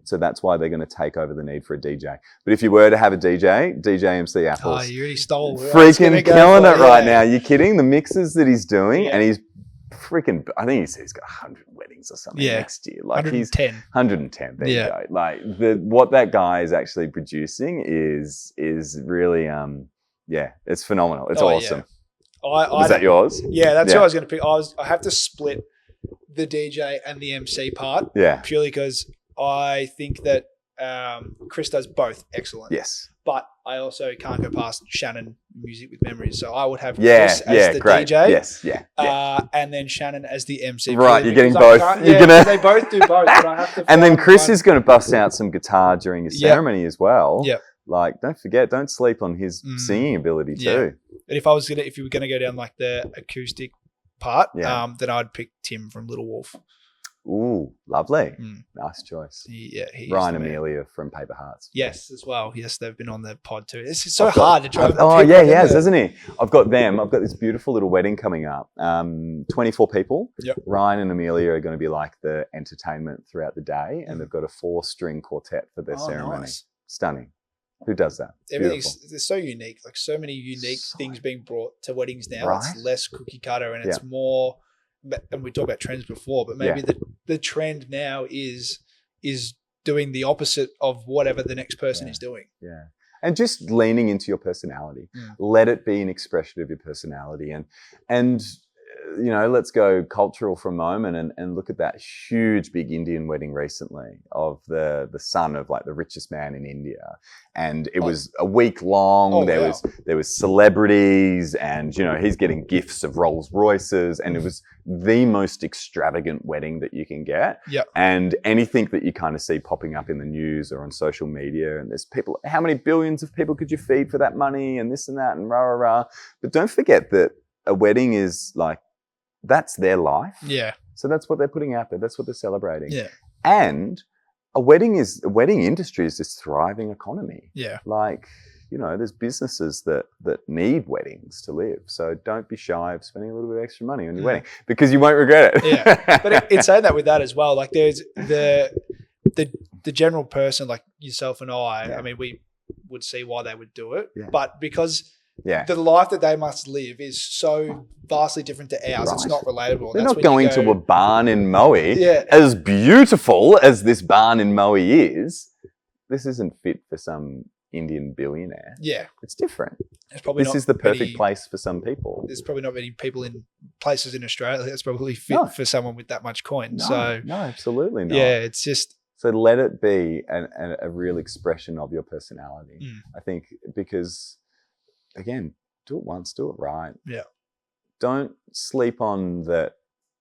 So that's why they're going to take over the need for a DJ. But if you were to have a DJ MC Apples. Oh, you really stole it. Freaking killing it right now. You're kidding? The mixes that he's doing, and he's freaking, I think he's got 100 weddings or something next year. Like 110. 110. There you go. Like what that guy is actually producing is really it's phenomenal. It's awesome. Is that yours? Yeah, that's who I was going to pick. I have to split the DJ and the MC part. Yeah. Purely because I think that Chris does both excellent. Yes. But I also can't go past Shannon Music with Memories. So I would have Chris as the DJ. Yes, and then Shannon as the MC. Right, you're getting both. They both do both. But I have to. And then Chris is going to bust out some guitar during his ceremony as well. Yeah. Like, don't sleep on his singing ability too. And if you were going to go down like the acoustic part, then I'd pick Tim from Little Wolf. Ooh, lovely. Nice choice. He Ryan Amelia from Paper Hearts. Yes, as well. Yes, they've been on the pod too. It's so hard to try. He has, hasn't he? I've got them. I've got this beautiful little wedding coming up. 24 people. Yep. Ryan and Amelia are going to be like the entertainment throughout the day, and they've got a 4-string quartet for their ceremony. Nice. Stunning. Who does that? They're so unique. Like, so many unique things being brought to weddings now. Right? It's less cookie cutter, and it's more. And we talked about trends before, but maybe the trend now is doing the opposite of whatever the next person is doing. Yeah. And just leaning into your personality. Let it be an expression of your personality. And you know, let's go cultural for a moment and look at that huge big Indian wedding recently of the son of like the richest man in India. And it was a week long. There was celebrities, and, you know, he's getting gifts of Rolls Royces, and it was the most extravagant wedding that you can get. Yep. And anything that you kind of see popping up in the news or on social media, and there's people, how many billions of people could you feed for that money, and this and that, and rah, rah, rah. But don't forget that a wedding is like, that's their life. Yeah. So that's what they're putting out there. That's what they're celebrating. Yeah. And a wedding industry is this thriving economy. Yeah. Like, there's businesses that need weddings to live. So don't be shy of spending a little bit of extra money on your wedding because you won't regret it. Yeah. But it's saying that with that as well. Like there's the general person like yourself and I mean, we would see why they would do it. Yeah. But because the life that they must live is so vastly different to ours, it's not relatable. They're not going to a barn in Maui. Yeah. As beautiful as this barn in Maui is, this isn't fit for some Indian billionaire. Yeah. It's different. This is the perfect place for some people. There's probably not many people in places in Australia that's probably fit for someone with that much coin. No, absolutely not. Yeah, it's just... So let it be a real expression of your personality. I think because, again, do it once, do it right. Yeah. Don't sleep on that.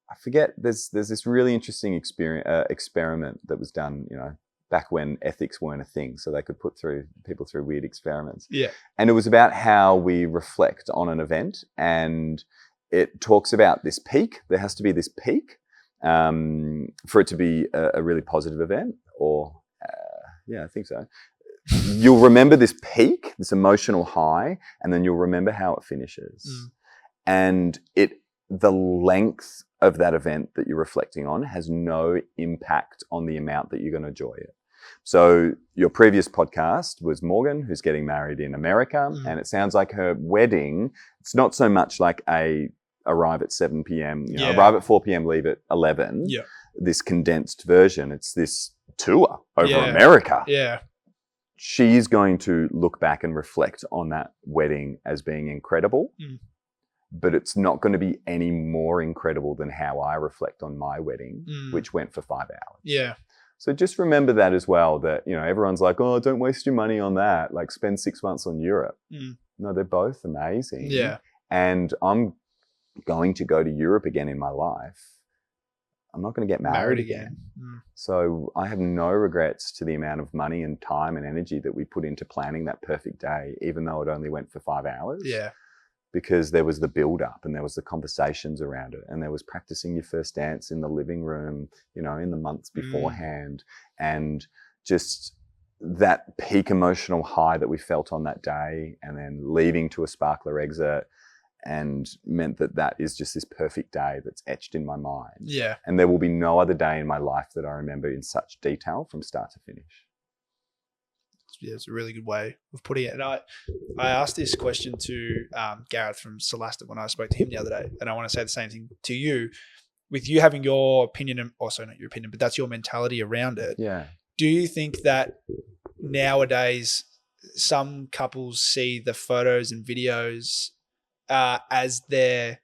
I forget, there's this really interesting experiment that was done, back when ethics weren't a thing, so they could put people through weird experiments. Yeah. And it was about how we reflect on an event, and it talks about this peak. There has to be this peak for it to be a really positive event, or I think so. You'll remember this peak, this emotional high, and then you'll remember how it finishes. And the length of that event that you're reflecting on has no impact on the amount that you're going to enjoy it. So your previous podcast was Morgan, who's getting married in America, and it sounds like her wedding, it's not so much like arrive at 7 p.m., arrive at 4 p.m., leave at 11, this condensed version. It's this tour over America. Yeah. She's going to look back and reflect on that wedding as being incredible. But it's not going to be any more incredible than how I reflect on my wedding, which went for 5 hours. Yeah. So just remember that as well, that, everyone's like, oh, don't waste your money on that. Like spend 6 months on Europe. No, they're both amazing. Yeah. And I'm going to go to Europe again in my life. I'm not going to get married again. So I have no regrets to the amount of money and time and energy that we put into planning that perfect day, even though it only went for 5 hours. Yeah. Because there was the build-up and there was the conversations around it, and there was practicing your first dance in the living room, in the months beforehand, and just that peak emotional high that we felt on that day, and then leaving to a sparkler exit, and meant that is just this perfect day that's etched in my mind. Yeah. And there will be no other day in my life that I remember in such detail from start to finish. Yeah, it's a really good way of putting it. And I asked this question to Gareth from Celeste when I spoke to him the other day, and I want to say the same thing to you. With you having your opinion, and also not your opinion, but that's your mentality around it. Yeah. Do you think that nowadays some couples see the photos and videos as their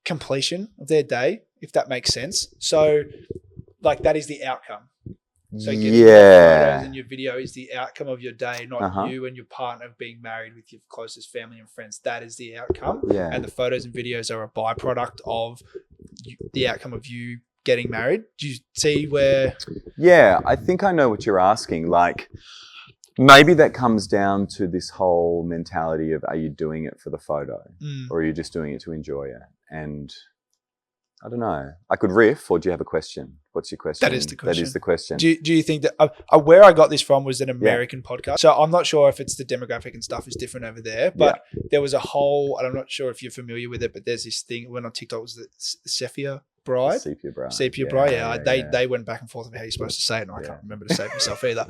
completion of their day, if that makes sense? So, like, that is the outcome. So getting your photos and your video is the outcome of your day, not you and your partner being married with your closest family and friends. That is the outcome. Yeah. And the photos and videos are a byproduct of the outcome of you getting married. Do you see where... Yeah, I think I know what you're asking. Like, maybe that comes down to this whole mentality of, are you doing it for the photo or are you just doing it to enjoy it? And I don't know. I could riff, or do you have a question? What's your question? That is the question. That is the question. Do you think that where I got this from was an American podcast? So I'm not sure if it's the demographic and stuff is different over there, but there was a whole, and I'm not sure if you're familiar with it, but there's this thing went on TikTok, was the Sepia Bride? Sepia Bride. Sepia Bride, they went back and forth about how you're supposed to say it, and I can't remember to say it myself either.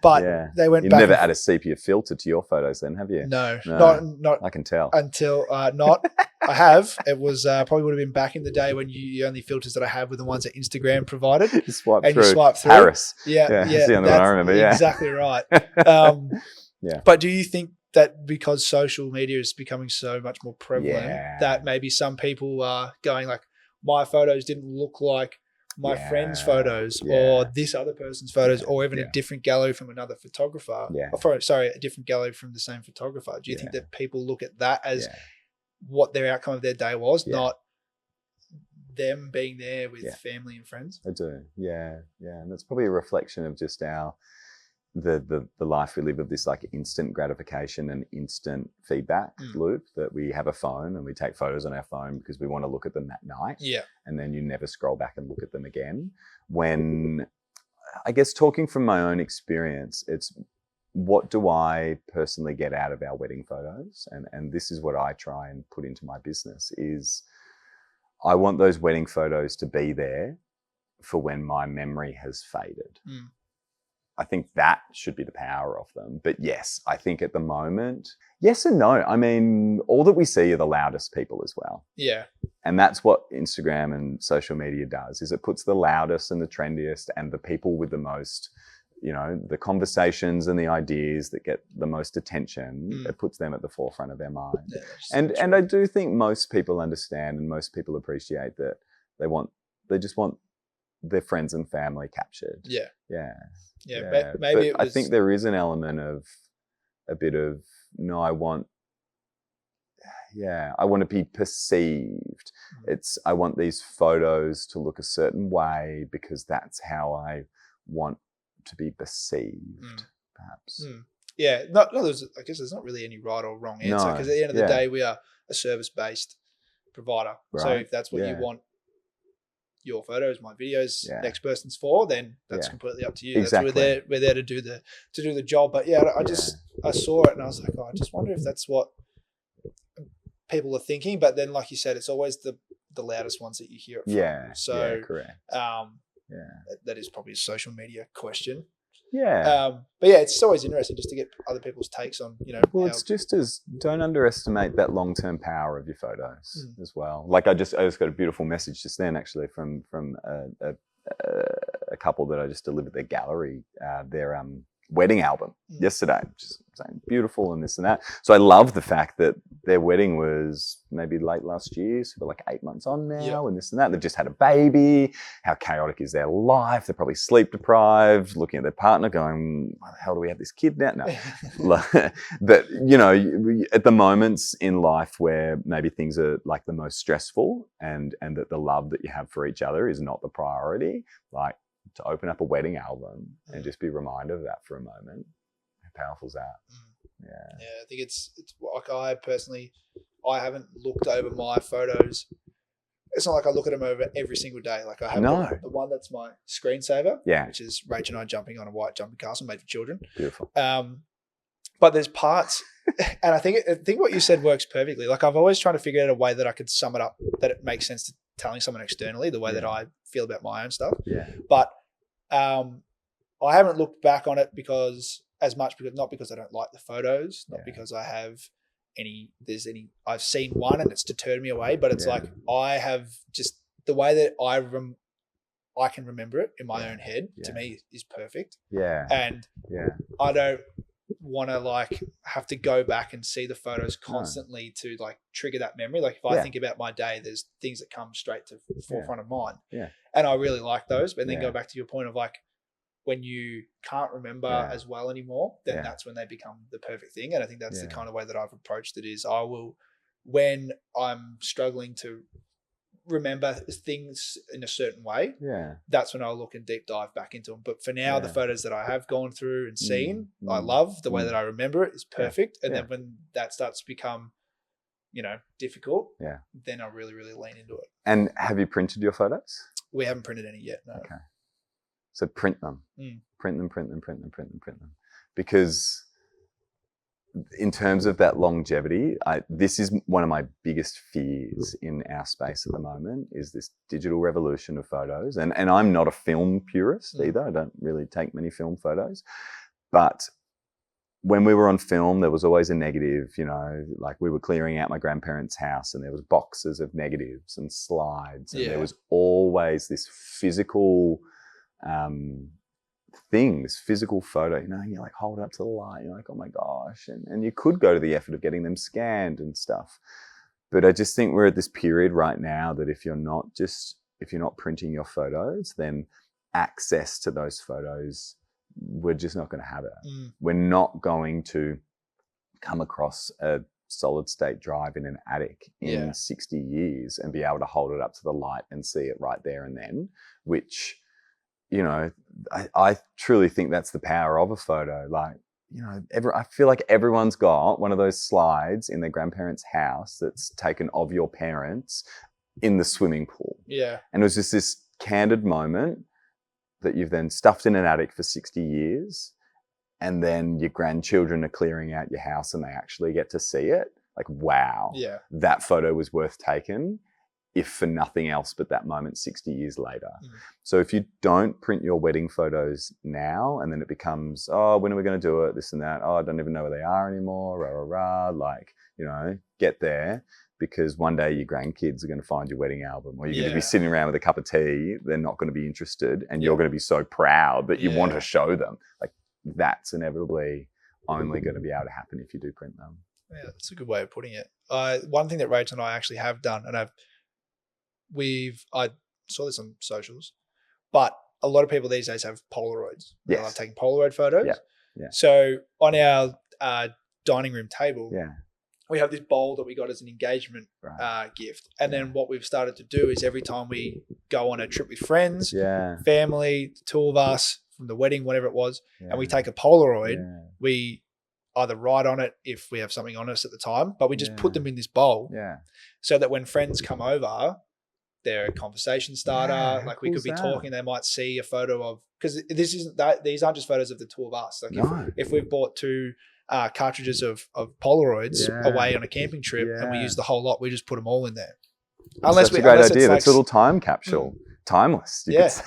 But they went You've back. You've never added a sepia filter to your photos then, have you? No. Not I can tell. Until not. I have. It was probably would have been back in the day when the only filters that I have were the ones that Instagram provided. You swipe through. Paris. Yeah. That's the only one I remember. Yeah. Exactly right. But do you think that because social media is becoming so much more prevalent, that maybe some people are going like, my photos didn't look like my friend's photos or this other person's photos, or even a different gallery from another photographer? A different gallery from the same photographer. Do you think that people look at that as what their outcome of their day was, not them being there with family and friends? I do. Yeah. And that's probably a reflection of just our the life we live of this like instant gratification and instant feedback loop, that we have a phone and we take photos on our phone because we want to look at them that night. Yeah. And then you never scroll back and look at them again. When, I guess, talking from my own experience, it's what do I personally get out of our wedding photos? And this is what I try and put into my business is I want those wedding photos to be there for when my memory has faded. I think that should be the power of them. But yes, I think at the moment, yes and no. I mean, all that we see are the loudest people as well. Yeah. And that's what Instagram and social media does, is it puts the loudest and the trendiest and the people with the most, you know, the conversations and the ideas that get the most attention. It puts them at the forefront of their mind. Yeah, and I do think most people understand and most people appreciate that they just want their friends and family captured. Yeah. Yeah. Yeah. Maybe it was... I think there is an element of a bit of, no, I want to be perceived. I want these photos to look a certain way because that's how I want to be perceived, perhaps. Yeah. No, I guess there's not really any right or wrong answer, because at the end of the day, we are a service-based provider. Right. So if that's what you want, your photos, my videos, next person's for, then that's completely up to you. Exactly. That's we're there to do the job. But I saw it and I was like, I just wonder if that's what people are thinking. But then, like you said, it's always the loudest ones that you hear it from. Yeah. So correct. That is probably a social media question. Yeah. But yeah, it's always interesting just to get other people's takes on, you know. Well, it's just don't underestimate that long-term power of your photos as well. Like I just got a beautiful message just then, actually, from a couple that I just delivered their gallery, their wedding album yesterday, just saying beautiful and this and that. So I love the fact that their wedding was maybe late last year, so they're like 8 months on now, and this and that. They've just had a baby. How chaotic is their life? They're probably sleep deprived, looking at their partner going, why the hell do we have this kid now? No. But, you know, at the moments in life where maybe things are like the most stressful and that the love that you have for each other is not the priority, like to open up a wedding album and just be reminded of that for a moment. How powerful is that? Yeah, I think it's like I haven't looked over my photos. It's not like I look at them over every single day. Like I have the one that's my screensaver, which is Rachel and I jumping on a white jumping castle made for children. Beautiful. But there's parts, and I think what you said works perfectly. Like I've always tried to figure out a way that I could sum it up, that it makes sense to telling someone externally the way that I feel about my own stuff. Yeah. But I haven't looked back on it because not because I don't like the photos, not because I have I've seen one and it's deterred me away, but it's like I have just the way that I can remember it in my own head to me is perfect. Yeah. And I don't want to like have to go back and see the photos constantly to like trigger that memory. Like if I think about my day, there's things that come straight to the forefront of mind. Yeah. And I really like those. But then go back to your point of like, when you can't remember as well anymore, then that's when they become the perfect thing. And I think that's the kind of way that I've approached it is I will, when I'm struggling to remember things in a certain way, that's when I'll look and deep dive back into them. But for now, the photos that I have gone through and seen, I love the way that I remember it is perfect. And then when that starts to become, you know, difficult, then I really, really lean into it. And have you printed your photos? We haven't printed any yet, no. Okay. So print them. Print them. Because in terms of that longevity, this is one of my biggest fears in our space at the moment is this digital revolution of photos. And I'm not a film purist either. I don't really take many film photos. But when we were on film, there was always a negative, you know, like we were clearing out my grandparents' house and there was boxes of negatives and slides. And there was always this physical physical photo, you know, and you like hold it up to the light, you're like, oh my gosh, and you could go to the effort of getting them scanned and stuff. But I just think we're at this period right now that if you're not printing your photos, then access to those photos, we're just not going to have it. We're not going to come across a solid state drive in an attic in 60 years and be able to hold it up to the light and see it right there and then, which you know, I truly think that's the power of a photo. Like, you know, I feel like everyone's got one of those slides in their grandparents' house that's taken of your parents in the swimming pool. Yeah. And it was just this candid moment that you've then stuffed in an attic for 60 years. And then your grandchildren are clearing out your house and they actually get to see it. Like, wow, that photo was worth taking, if for nothing else but that moment 60 years later. So if you don't print your wedding photos now, and then it becomes, oh, when are we going to do it? This and that. Oh, I don't even know where they are anymore. Rah, rah, rah. Like, you know, get there, because one day your grandkids are going to find your wedding album, or you're going to be sitting around with a cup of tea. They're not going to be interested, and you're going to be so proud that you want to show them. Like, that's inevitably only going to be able to happen if you do print them. Yeah, that's a good way of putting it. One thing that Rachel and I actually have done, and I saw this on socials, but a lot of people these days have Polaroids. They love taking Polaroid photos. Yeah. So on our dining room table, we have this bowl that we got as an engagement gift. And then what we've started to do is every time we go on a trip with friends, family, the two of us from the wedding, whatever it was, and we take a Polaroid, we either write on it if we have something on us at the time, but we just put them in this bowl so that when friends come over, they're a conversation starter. Like, we could be talking, they might see a photo of, because these aren't just photos of the two of us. Like, if we've bought two cartridges of Polaroids away on a camping trip and we use the whole lot, we just put them all in there. That's a great idea. That's a little time capsule. Timeless. It's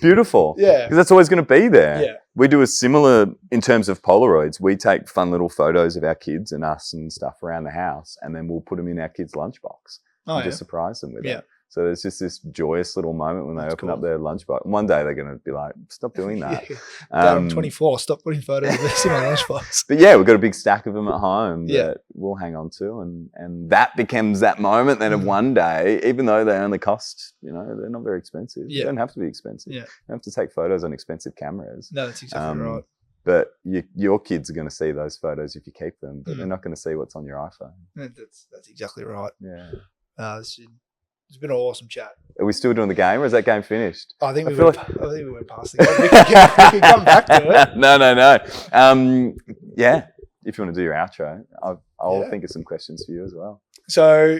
beautiful. Because that's always going to be there. We do a similar, in terms of Polaroids, we take fun little photos of our kids and us and stuff around the house, and then we'll put them in our kids' lunchbox and just surprise them with it. So there's just this joyous little moment when they open up their lunchbox. One day they're going to be like, stop doing that. Dad, I'm 24. Stop putting photos of this in my lunchbox. But yeah, we've got a big stack of them at home that we'll hang on to. And that becomes that moment then of one day, even though they only cost, you know, they're not very expensive. They don't have to be expensive. You don't have to take photos on expensive cameras. No, that's exactly right. But your kids are going to see those photos if you keep them, but they're not going to see what's on your iPhone. That's exactly right. Yeah. It's been an awesome chat. Are we still doing the game, or is that game finished? I think we went past the game. We can come back to it. No. Yeah, if you want to do your outro, I'll think of some questions for you as well. So,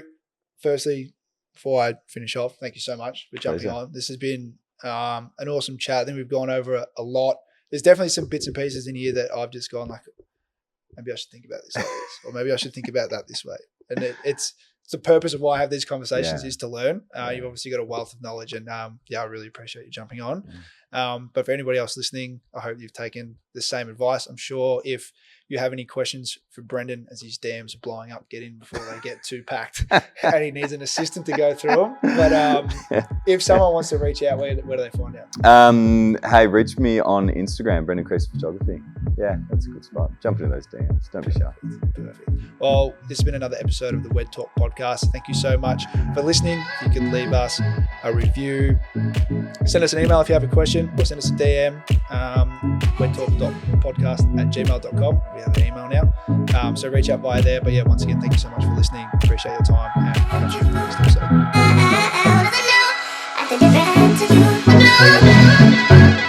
firstly, before I finish off, thank you so much for jumping on. This has been an awesome chat. I think we've gone over a lot. There's definitely some bits and pieces in here that I've just gone like, maybe I should think about this like this, or maybe I should think about that this way. And it's the purpose of why I have these conversations is to learn. You've obviously got a wealth of knowledge, and I really appreciate you jumping on. But for anybody else listening, I hope you've taken the same advice. I'm sure if you have any questions for Brendan as his dams are blowing up, get in before they get too packed and he needs an assistant to go through them. But if someone wants to reach out, where do they find out? Hey, reach me on Instagram, Brendan Crease Photography. Yeah, that's a good spot. Jump into those DMs. Don't be shy. Perfect. Well, this has been another episode of the Wed Talk podcast. Thank you so much for listening. If you could leave us a review, send us an email if you have a question, or send us a DM, wedtalk.podcast@gmail.com. We have an email now. So reach out via there. But yeah, once again, thank you so much for listening. Appreciate your time, and catch you for the next episode.